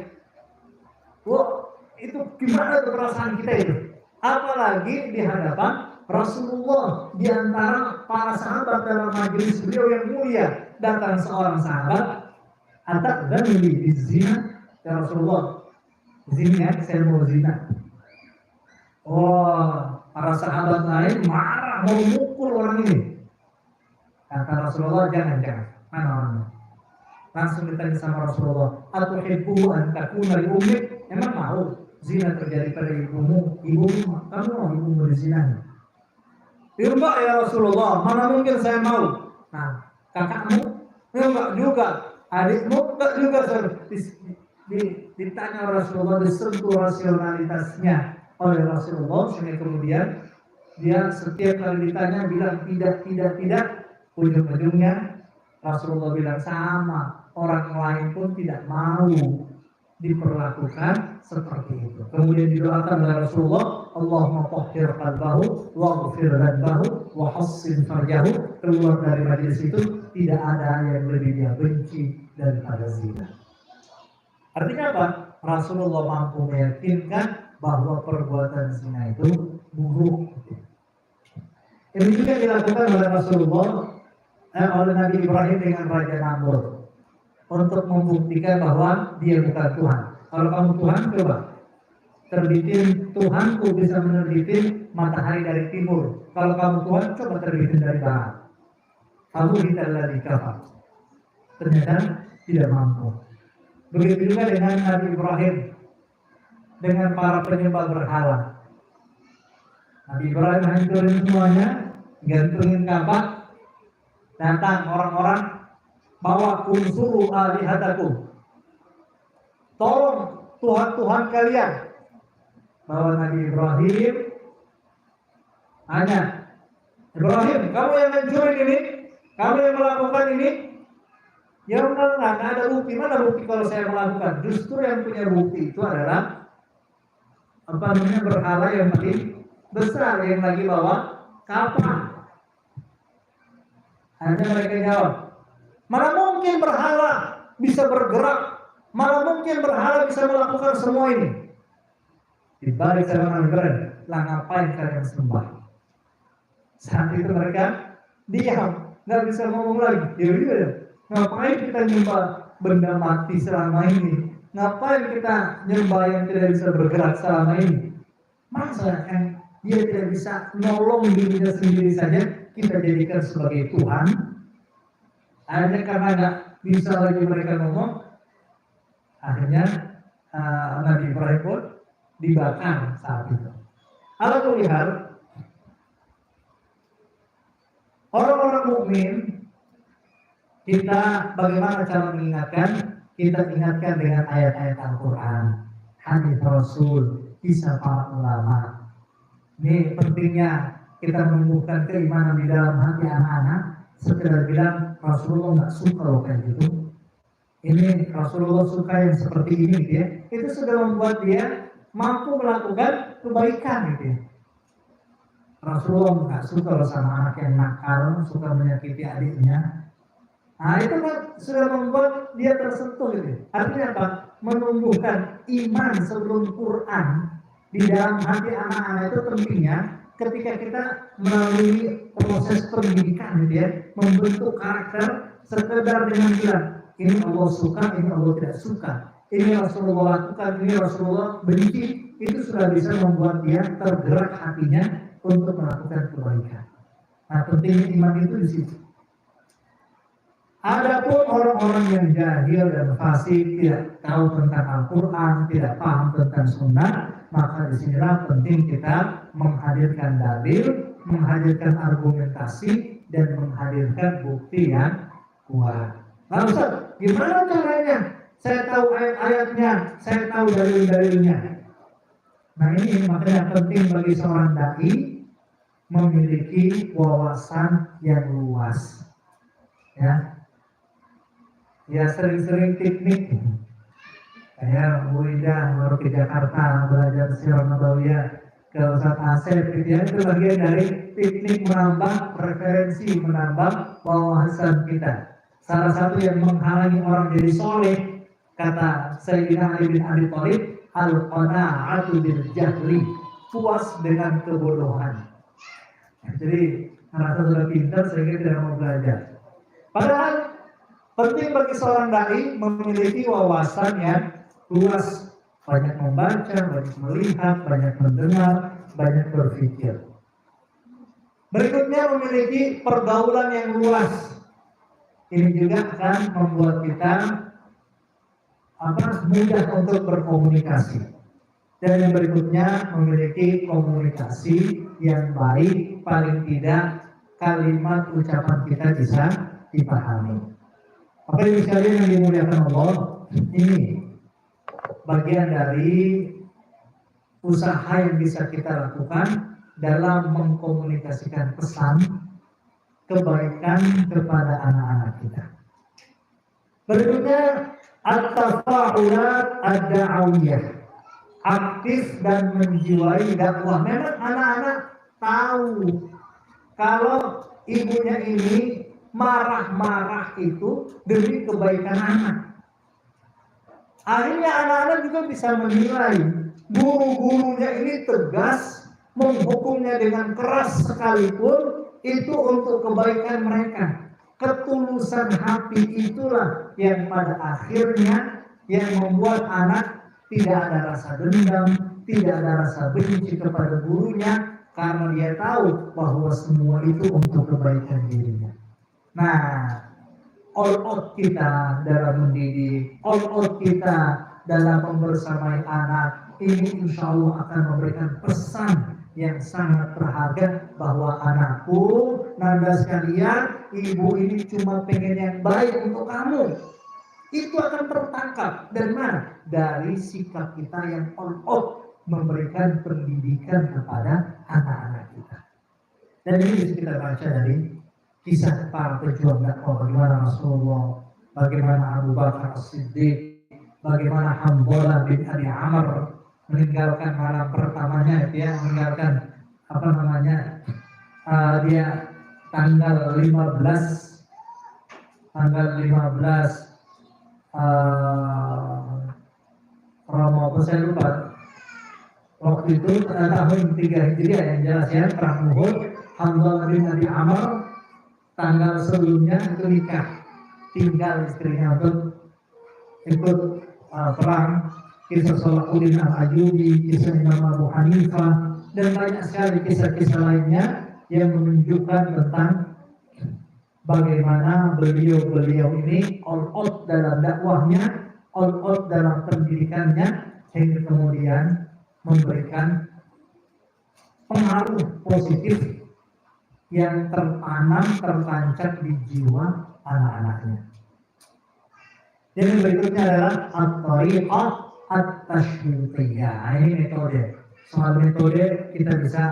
[SPEAKER 1] Wah, itu gimana tuh perasaan kita itu? Apalagi di hadapan Rasulullah, di antara para sahabat dalam majelis beliau yang mulia, datang seorang sahabat, atadzanni bizina, ya Rasulullah, zina, saya mau zina. Oh, para sahabat lain marah, mau mukul orang ini. Kata Rasulullah, jangan, mana orangnya? Langsung ditanya sama Rasulullah, atuhibbu an takuna li ummik? Emang mau zina terjadi pada ibumu? Kamu mau ibumu dizinahi? Enggak ya Rasulullah, mana mungkin saya mau. Nah, kakakmu? Enggak juga. Adikmu? Enggak juga. Ditanya Rasulullah, disentuh rasionalitasnya oleh Rasulullah, sehingga kemudian dia setiap kali ditanya bilang tidak. Ujung-ujungnya Rasulullah bilang sama, orang lain pun tidak mau diperlakukan seperti itu. Kemudian didoakan oleh Rasulullah, Allahumma tahhir qalbahu waghfir dhanbahu wa hassin farjahu. Keluar dari majelis itu tidak ada yang lebih dia benci daripada zina. Artinya apa? Rasulullah mampu meyakinkan bahwa perbuatan zina itu buruk. Ini juga dilakukan oleh Rasulullah, oleh Nabi Ibrahim dengan Raja Namrud, untuk membuktikan bahwa dia bukan Tuhan. Kalau kamu Tuhan, coba terbitin, Tuhanku bisa menerbitin matahari dari timur. Kalau kamu Tuhan, coba terbitin dari barat. Kamu tidak di kafir. Ternyata tidak mampu. Begitu juga dengan Nabi Ibrahim, dengan para penyembah berhala. Nabi Ibrahim hancurin semuanya, gantungin Ka'bah, datang orang-orang, bawa unsuru alihatakum, tolong Tuhan-Tuhan kalian. Bawa Nabi Ibrahim, hanya Ibrahim, kamu yang mencuri ini, kamu yang melakukan ini. Ya enggak ada bukti. Mana bukti kalau saya melakukan? Justru yang punya bukti itu adalah berhala yang makin besar, yang lagi bawa kapal. Hanya mereka jawab, mana mungkin berhala bisa bergerak? Mana mungkin berhala bisa melakukan semua ini? Dibalik sama Ibrahim, lah ngapain kalian sembah? Saat itu mereka diam, nggak bisa ngomong lagi. Ya, ngapain kita nyembah benda mati selama ini? Ngapain kita nyembah yang tidak bisa bergerak selama ini? Masa yang dia tidak bisa nolong dirinya sendiri saja kita jadikan sebagai Tuhan? Akhirnya karena nggak bisa lagi mereka ngomong, akhirnya Nabi Ibrahim pun dibakar saat itu. Ala kulli hal, orang-orang mukmin kita bagaimana cara mengingatkan? Kita ingatkan dengan ayat-ayat Al-Quran, hadis Rasul, kisah para ulama. Ini pentingnya kita menumbuhkan keimanan di dalam hati anak-anak. Sekedar bilang Rasulullah nggak suka loh kayak gitu. Ini Rasulullah suka yang seperti ini, gitu ya. Itu sudah membuat dia mampu melakukan kebaikan, gitu ya. Rasulullah nggak suka loh sama anak yang nakal, suka menyakiti adiknya. Nah itu kan sudah membuat dia tersentuh, gitu. Artinya apa? Menumbuhkan iman sebelum Quran di dalam hati anak-anak itu pentingnya ketika kita melalui proses pendidikan, gitu ya, membentuk karakter sekedar dengan bilang ini Allah suka, ini Allah tidak suka, ini Rasulullah lakukan, ini Rasulullah benci, itu sudah bisa membuat dia tergerak hatinya untuk melakukan kebaikan. Nah pentingnya iman itu di situ. Adapun orang-orang yang jahil dan fasik, tidak tahu tentang Al-Quran, tidak paham tentang Sunnah, maka disinilah penting kita menghadirkan dalil, menghadirkan argumentasi, dan menghadirkan bukti yang kuat. Nah Ustaz, gimana caranya? Saya tahu ayat-ayatnya, saya tahu dalil-dalilnya. Nah ini makanya penting bagi seorang dai memiliki wawasan yang luas. Ya sering-sering piknik. Saya Ida baru ke Jakarta belajar sirah nabawiyah ke Ustaz Asep, itu bagian dari piknik, menambah referensi, menambah wawasan kita. Salah satu yang menghalangi orang jadi soleh, kata Sayyidina Ali bin Abi Thalib, al-qana'atu bil jahli, puas dengan kebodohan. Jadi merasa sudah pintar sehingga tidak mau belajar. Padahal penting bagi seorang dai memiliki wawasan yang luas, banyak membaca, banyak melihat, banyak mendengar, banyak berpikir. Berikutnya memiliki pergaulan yang luas. Ini juga akan membuat kita mudah untuk berkomunikasi. Dan yang berikutnya memiliki komunikasi yang baik, paling tidak kalimat ucapan kita bisa dipahami. Apa ini sekalian yang dimuliakan Allah, ini bagian dari usaha yang bisa kita lakukan dalam mengkomunikasikan pesan kebaikan kepada anak-anak kita. Berikutnya at-tafa'ulat ad-da'awiyah, aktif dan menjiwai dakwah. Memang anak-anak tahu kalau ibunya ini marah-marah itu demi kebaikan anak. Akhirnya anak-anak juga bisa menilai guru-gurunya ini tegas, menghukumnya dengan keras sekalipun itu untuk kebaikan mereka. Ketulusan hati itulah yang pada akhirnya yang membuat anak tidak ada rasa dendam, tidak ada rasa benci kepada gurunya, karena dia tahu bahwa semua itu untuk kebaikan dirinya. Nah, all out kita dalam mendidik, all out kita dalam membersamai anak, ini insya Allah akan memberikan pesan yang sangat berharga bahwa anakku, nanda sekalian, ibu ini cuma pengen yang baik untuk kamu. Itu akan tertangkap dari mana? Dari sikap kita yang all out memberikan pendidikan kepada anak-anak kita. Dan ini bisa kita baca dari kisah para pejuang dakwah, bagaimana Rasulullah, bagaimana Abu Bakar As-Siddiq, bagaimana Hanzalah bin Abi Amr meninggalkan malam pertamanya, dia meninggalkan dia tanggal 15 Ramadan, saya lupa waktu itu tahun 3 Hijriah yang jelas ya, perang Uhud. Hanzalah bin Abi Amr tanggal sebelumnya itu nikah, tinggal istrinya untuk ikut perang, kisah Salahuddin Al-Ayyubi, kisah Imam Abu Hanifah, dan banyak sekali kisah-kisah lainnya yang menunjukkan tentang bagaimana beliau-beliau ini all out dalam dakwahnya, all out dalam pendidikannya, sehingga kemudian memberikan pengaruh positif yang tertanam, tertancap di jiwa anak-anaknya. Yang berikutnya adalah at-thariqah at-tashwiqiyah. Ini metode. Soal metode kita bisa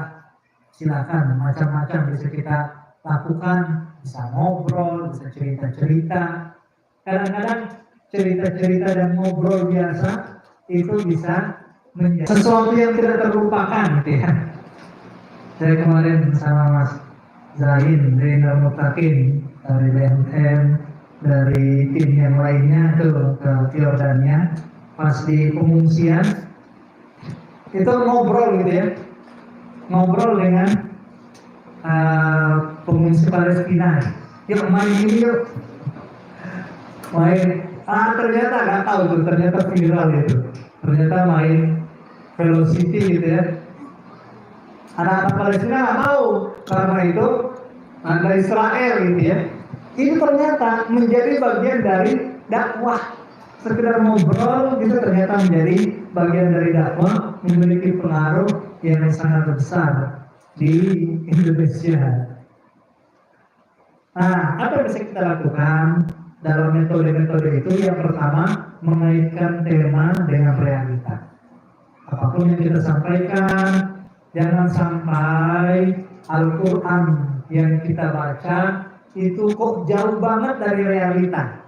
[SPEAKER 1] silakan macam-macam bisa kita lakukan, bisa ngobrol, bisa cerita-cerita. Kadang-kadang cerita-cerita dan ngobrol biasa itu bisa menjadi sesuatu yang tidak terlupakan, gitu ya. Saya kemarin sama Mas Zain dari Darmutakin, dari BMM, dari tim yang lainnya ke Jordania, pas di pengungsian itu ngobrol gitu ya, ngobrol dengan pengungsi Palestina. Yuk main ini yuk, main. Ternyata nggak tahu tuh, ternyata viral itu. Ternyata main Velocity gitu ya. Anak-anak Palestina nggak mau karena itu ada Israel gitu ya. Ini ternyata menjadi bagian dari dakwah. Sekedar ngobrol gitu ternyata menjadi bagian dari dakwah, memiliki pengaruh yang sangat besar di Indonesia. Nah, apa yang bisa kita lakukan dalam metode-metode itu? Yang pertama, mengaitkan tema dengan realita. Apapun yang kita sampaikan, jangan sampai Al-Quran yang kita baca itu kok jauh banget dari realita.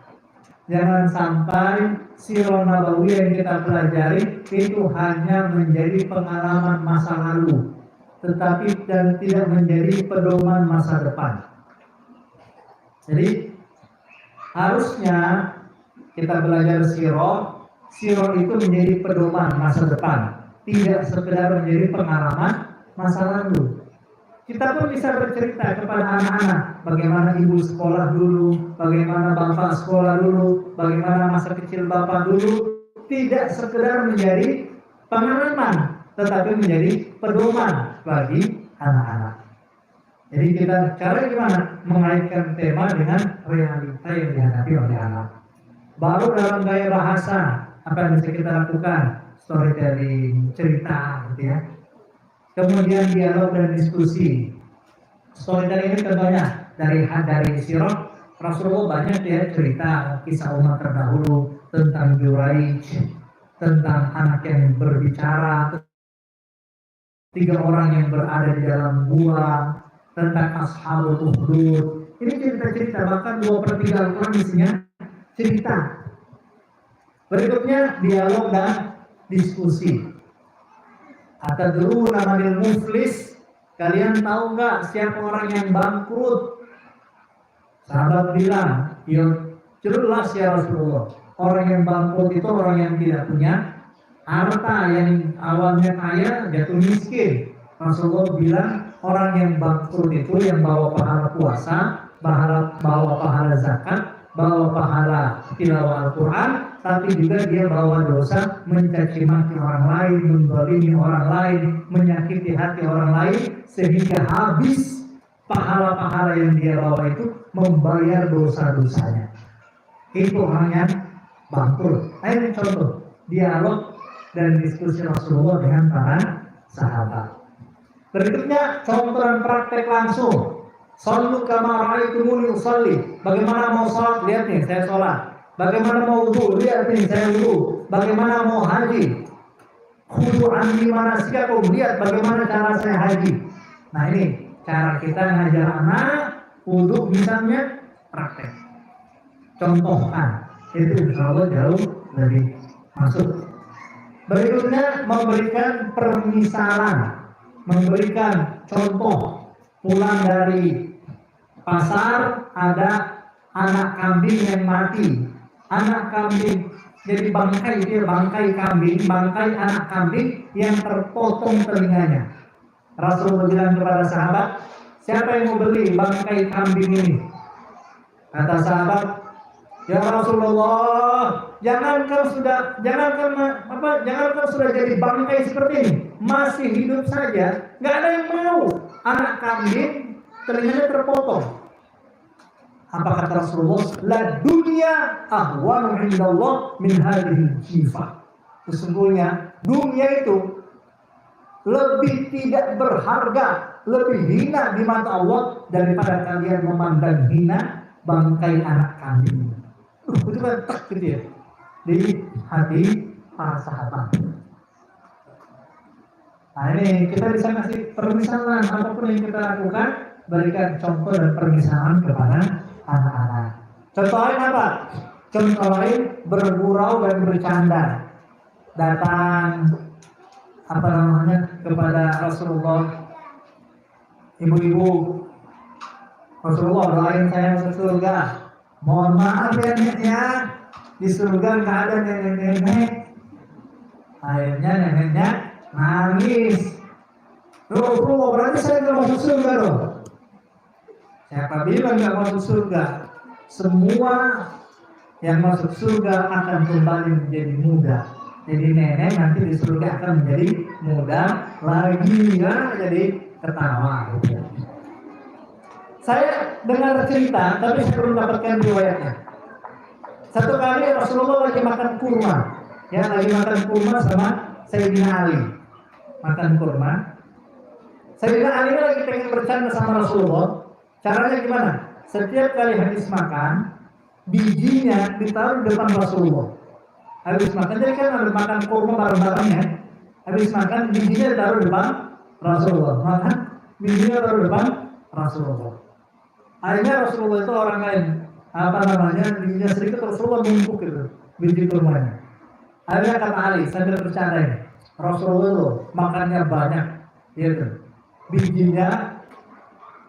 [SPEAKER 1] Jangan sampai Sirah Nabawiyah yang kita pelajari itu hanya menjadi pengalaman masa lalu, tetapi dan tidak menjadi pedoman masa depan. Jadi harusnya kita belajar Sirah itu menjadi pedoman masa depan, tidak sekedar menjadi pengalaman masa lalu. Kita pun bisa bercerita kepada anak-anak bagaimana ibu sekolah dulu, bagaimana bapak sekolah dulu, bagaimana masa kecil bapak dulu. Tidak sekedar menjadi pengalaman, tetapi menjadi pedoman bagi anak-anak. Jadi kita cara gimana? Mengaitkan tema dengan realita yang dihadapi oleh anak. Baru dalam gaya bahasa, apa yang bisa kita lakukan? Storytelling, cerita gitu ya. Kemudian dialog dan diskusi. Storytelling ini contohnya dari Sirah Rasulullah banyak ya cerita kisah umat terdahulu tentang Juraij, tentang anak yang berbicara, 3 orang yang berada di dalam gua, tentang Ashabul Ukhdud. Ini cerita-cerita, bahkan 2/3 Al-Quran isinya cerita. Berikutnya dialog dan diskusi. Atadruna manil muflis? Kalian tahu nggak siapa orang yang bangkrut? Sahabat bilang, ya jelas ya Rasulullah. Orang yang bangkrut itu orang yang tidak punya harta, yang awalnya kaya jatuh miskin. Rasulullah bilang orang yang bangkrut itu yang bawa pahala puasa, bawa pahala zakat, bawa pahala tilawah Al-Quran, tapi juga dia bawa dosa mencaci maki orang lain, menzalimi orang lain, menyakiti hati orang lain, sehingga habis pahala-pahala yang dia bawa itu membayar dosa-dosanya. Itu orang yang bangkrut. Ini contoh dialog dan diskusi Rasulullah dengan para sahabat. Berikutnya contoh dan praktek langsung. Sallu kama ra'aitumuni usalli. Bagaimana mau salat? Lihat nih, saya salat. Bagaimana mau wudu? Lihat nih, saya wudu. Bagaimana mau haji? Khudu anni manasikakum. Lihat bagaimana cara saya haji. Nah ini cara kita ngajar anak wudu misalnya praktek. Contohkan. Itu insyaallah jauh lebih masuk. Berikutnya memberikan permisalan, memberikan contoh. Pulang dari pasar ada anak kambing yang mati, anak kambing jadi bangkai, dia bangkai kambing, bangkai anak kambing yang terpotong telinganya. Rasulullah bilang kepada sahabat, siapa yang mau beli bangkai kambing ini? Kata sahabat, Ya Rasulullah, jangankan sudah jadi bangkai seperti ini, masih hidup saja, nggak ada yang mau. Anak kambing telinganya terpotong. Apa kata Rasulullah? La dunya ahwanu indallah min hadhihi jifah. Sesungguhnya dunia itu lebih tidak berharga, lebih hina di mata Allah daripada kalian memandang hina bangkai anak kambing. Itu kan tak gitu ya di hati para sahabat. Nah ini kita bisa kasih permisalan apapun yang kita lakukan, berikan contoh dan permisalan kepada anak-anak. Contoh lain apa? Contoh lain bergurau dan bercanda. Datang kepada Rasulullah, ibu-ibu, Rasulullah doain saya masuk surga. Mohon maaf ya, di surga nggak ada nenek-nenek. Akhirnya neneknya nangis. Rasulullah, berarti saya nggak masuk surga dong? Siapa bilang nggak masuk surga? Semua yang masuk surga akan kembali menjadi muda. Jadi nenek nanti di surga akan menjadi muda lagi, ya, jadi ketawa. Gitu. Saya dengar cerita, tapi saya belum dapatkan riwayatnya. Satu kali Rasulullah lagi makan kurma, ya, lagi makan kurma sama Sayyidina Ali. Makan kurma. Sayyidina Ali lagi pengen bercanda sama Rasulullah. Caranya gimana? Setiap kali habis makan, bijinya ditaruh di depan Rasulullah. Habis makan, jadi kan habis makan kurma bareng-barengnya. Habis makan, bijinya ditaruh di depan Rasulullah. Makan, bijinya taruh di depan Rasulullah. Akhirnya Rasulullah itu orang lain, bijinya sedikit, Rasulullah numpuk gitu, biji kurmanya. Akhirnya kata Ali, sambil bercanda ini, Rasulullah itu makannya banyak, gitu. Bijinya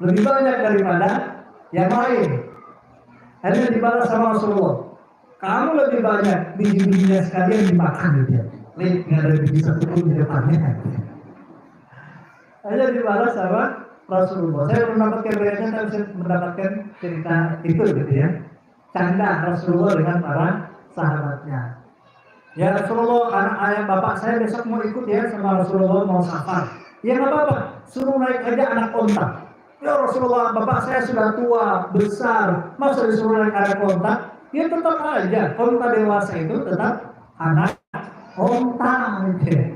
[SPEAKER 1] lebih banyak daripada yang lain. Akhirnya dibalas sama Rasulullah, kamu lebih banyak, biji-bijinya sekalian dimakan gitu ya. Lihat, nggak ada biji satu pun di depannya. Akhirnya dibalas sama Rasulullah. Saya belum mendapatkan riwayatnya, tapi saya mendapatkan cerita itu gitu ya. Canda Rasulullah dengan para sahabatnya. Ya Rasulullah, anak ayah bapak saya besok mau ikut ya sama Rasulullah, mau safar. Ya nggak apa-apa, suruh naik aja anak onta. Ya Rasulullah, bapak saya sudah tua, besar, masa disuruh naik anak onta? Ya tetap aja, onta dewasa itu tetap anak onta. Gitu.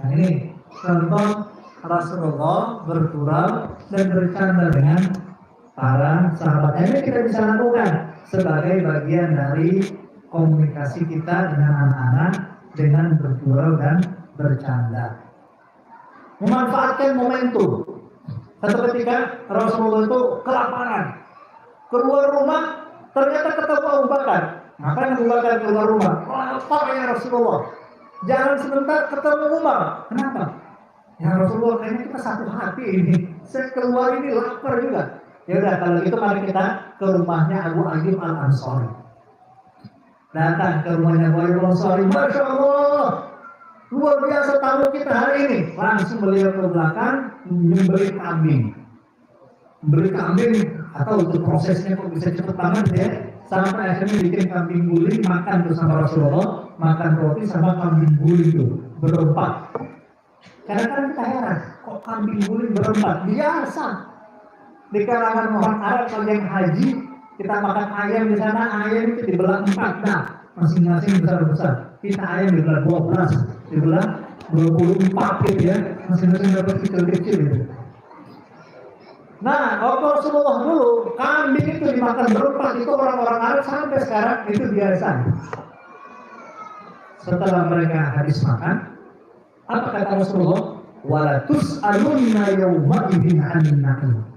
[SPEAKER 1] Nah ini contoh Rasulullah bergurau dan bercanda dengan para sahabat. Ini kita bisa lakukan sebagai bagian dari komunikasi kita dengan anak-anak dengan bergurau dan bercanda. Memanfaatkan momentum. Satu ketika Rasulullah itu kelaparan, keluar rumah ternyata ketemu Abu Bakar. Ngapain Abu Bakar keluar rumah? Lapar ya Rasulullah. Jalan sebentar ketemu Umar. Kenapa? Ya Rasulullah, kayaknya kita satu hati ini. Saya keluar ini lapar juga. Ya udah, kalau gitu mari kita ke rumahnya Abu Ayyub Al-Ansari. Datang ke rumahnya Abu Ayyub Al-Ansari. Masya Allah, luar biasa tamu kita hari ini. Langsung beliau ke belakang membeli kambing. Beli kambing, atau untuk prosesnya kok bisa cepat banget ya. Sampai akhirnya bikin kambing guling, makan bersama Rasulullah, makan roti sama kambing guling itu berempat. Kadang-kadang kita heran, kok kambing guling berempat? Biasa. Di kalangan orang Arab kalau yang haji, kita makan ayam di sana, ayam itu dibelah 4, nah masing-masing besar-besar. Kita ayam dibelah 12, dibelah 24 gitu ya, masing-masing dapat kecil-kecil gitu. Nah, waktu Rasulullah dulu, kambing itu dimakan berempat, itu orang-orang Arab sampai sekarang itu biasa. Setelah mereka habis makan, apa kata Rasulullah? Wala tus'alunna yawma idzin 'anil na'im.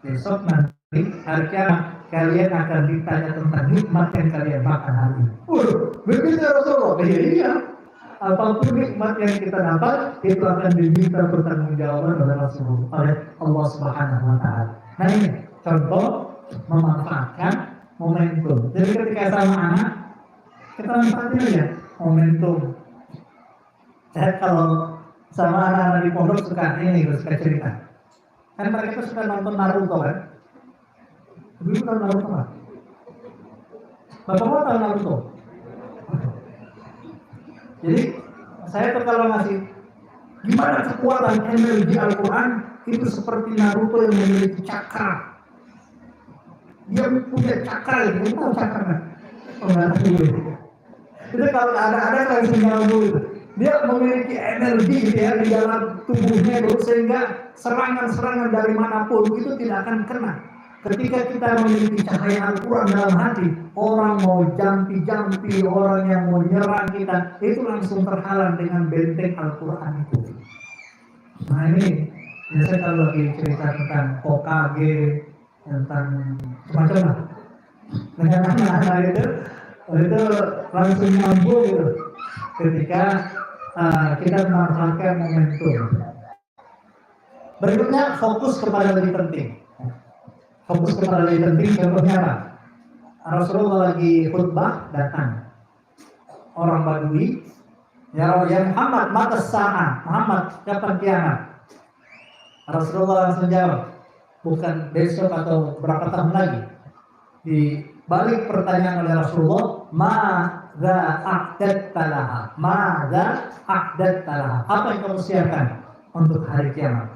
[SPEAKER 1] Besok nanti hari kiamat kalian akan ditanya tentang nikmat yang kalian makan hari ini. Begitu Rasulullah. Iya. Apapun nikmat yang kita dapat itu akan diminta pertanggungjawaban oleh Rasulullah, oleh Allah Subhanahu wa taala. Nah ini contoh memanfaatkan momentum. Jadi ketika sama anak kita manfaatin aja momentum. Saya kalau sama anak-anak di pondok suka cerita. Kan mereka suka nonton Naruto kan? Dulu nonton Naruto kan? Bapak mau tahu Naruto? Jadi saya tuh kalau ngasih gimana kekuatan energi Al-Quran itu seperti Naruto yang memiliki cakra. Dia punya cakra, dia tahu cakra kan? Oh, nggak tahu. Itu kalau ada langsung nyambung itu. Dia memiliki energi gitu ya di dalam tubuhnya itu sehingga serangan-serangan dari manapun itu tidak akan kena. Ketika kita memiliki cahaya Al-Quran dalam hati, orang mau jampi-jampi, orang yang mau nyerang kita, itu langsung terhalang dengan benteng Al-Quran itu. Nah ini, biasanya kalau lagi cerita tentang Hokage, tentang macam lah, dengan anak-anak itu langsung nyambung gitu. Ketika kita memanfaatkan momentum. Berikutnya fokus kepada lebih penting. Fokus kepada lebih penting contohnya apa? Rasulullah lagi khutbah datang orang Badui, ya Muhammad mata sa'ah, Muhammad kapan kiamat? Rasulullah langsung jawab, bukan besok atau berapa tahun lagi. Di balik pertanyaan oleh Rasulullah, Ma'za a'dattalaha, Ma'za a'dattalaha, apa yang kamu siapkan untuk hari kiamat?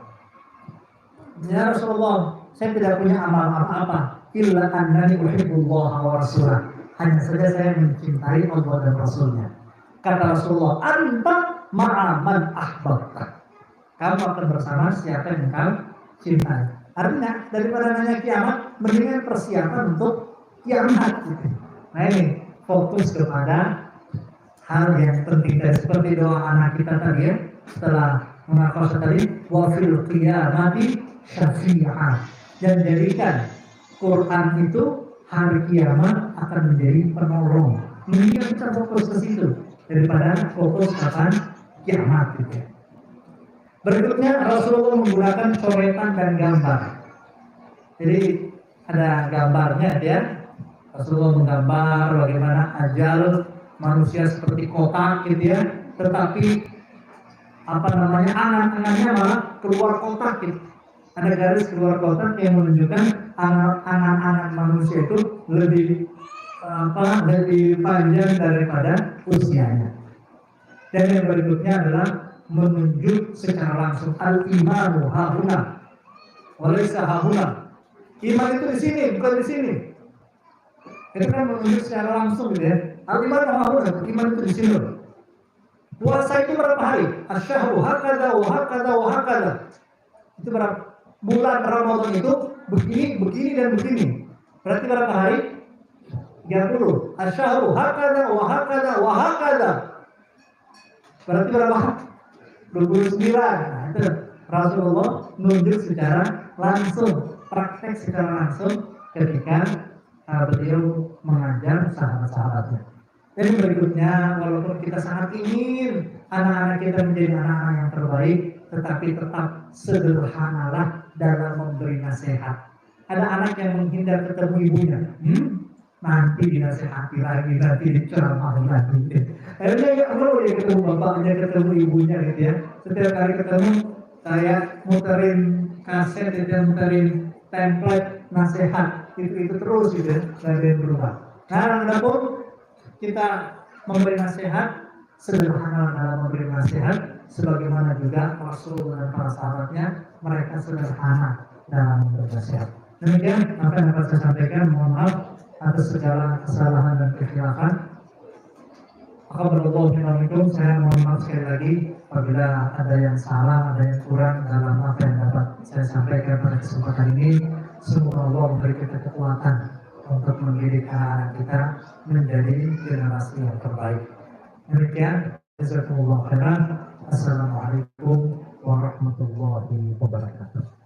[SPEAKER 1] Ya Rasulullah, saya tidak punya amal apa-apa, illa annani uhibbullah wa rasulah, hanya saja saya mencintai Allah dan Rasulnya. Kata Rasulullah, anta ma'aman ahbabta, kamu akan bersama siapa yang kamu cintai. Artinya daripada nanya kiamat, mendingan persiapan untuk kiamat. Nah ini fokus kepada hal yang penting. Dan seperti doa anak kita tadi ya, setelah mengaku tadi, wa fil qiyamati syafi'ah, dan jadikan Quran itu hari kiamat akan menjadi penolong. Mendingan kita fokus ke situ daripada fokus kapan kiamat gitu. Berikutnya Rasulullah menggunakan coretan dan gambar. Jadi ada gambarnya ya. Rasulullah menggambar bagaimana ajal manusia seperti kotak gitu ya. Tetapi angan-angannya malah keluar kotak gitu. Ada garis keluar kotak yang menunjukkan angan-angan manusia itu lebih panjang daripada usianya. Dan yang berikutnya adalah menunjuk secara langsung al-imanu hahuna walaysa hahuna. Iman itu di sini, bukan di sini. Itu kan menunjuk secara langsung gitu ya. Al-imanu hahuna, iman itu di sini. Puasa itu berapa hari? Asyahru hakada wa hakada wa hakada. Itu berapa? Bulan Ramadan itu begini dan begini. Berarti berapa hari? 30. Asyahru hakada wa hakada wa hakada. Berarti berapa? 29. Nah, itu Rasulullah nunjuk secara langsung, praktek secara langsung ketika beliau mengajar sahabat-sahabatnya. Dan berikutnya, walaupun kita sangat ingin anak-anak kita menjadi anak-anak yang terbaik, tetapi tetap sederhanalah dalam memberi nasihat. Ada anak yang menghindar ketemu ibunya, nanti dinasehati lagi, nanti diceramahi lagi. Akhirnya nggak perlu dia ketemu bapaknya, ketemu ibunya gitu ya. Setiap kali ketemu, kayak muterin kaset, muterin template nasihat, itu terus gitu ya, dan berubah. Nah, adapun kita memberi nasihat, sederhana dalam memberi nasihat, sebagaimana juga Rasul dan para sahabatnya, mereka sederhana dalam memberi nasihat. Demikian apa yang dapat saya sampaikan. Mohon maaf atas segala kesalahan dan kekhilafan. Alhamdulillah, saya mohon maaf sekali lagi apabila ada yang salah, ada yang kurang dalam apa yang dapat saya sampaikan pada kesempatan ini. Semoga Allah memberi kita kekuatan untuk mendidik anak-anak kita menjadi generasi yang terbaik. Demikian, jazakumullah khairan. Assalamualaikum warahmatullahi wabarakatuh.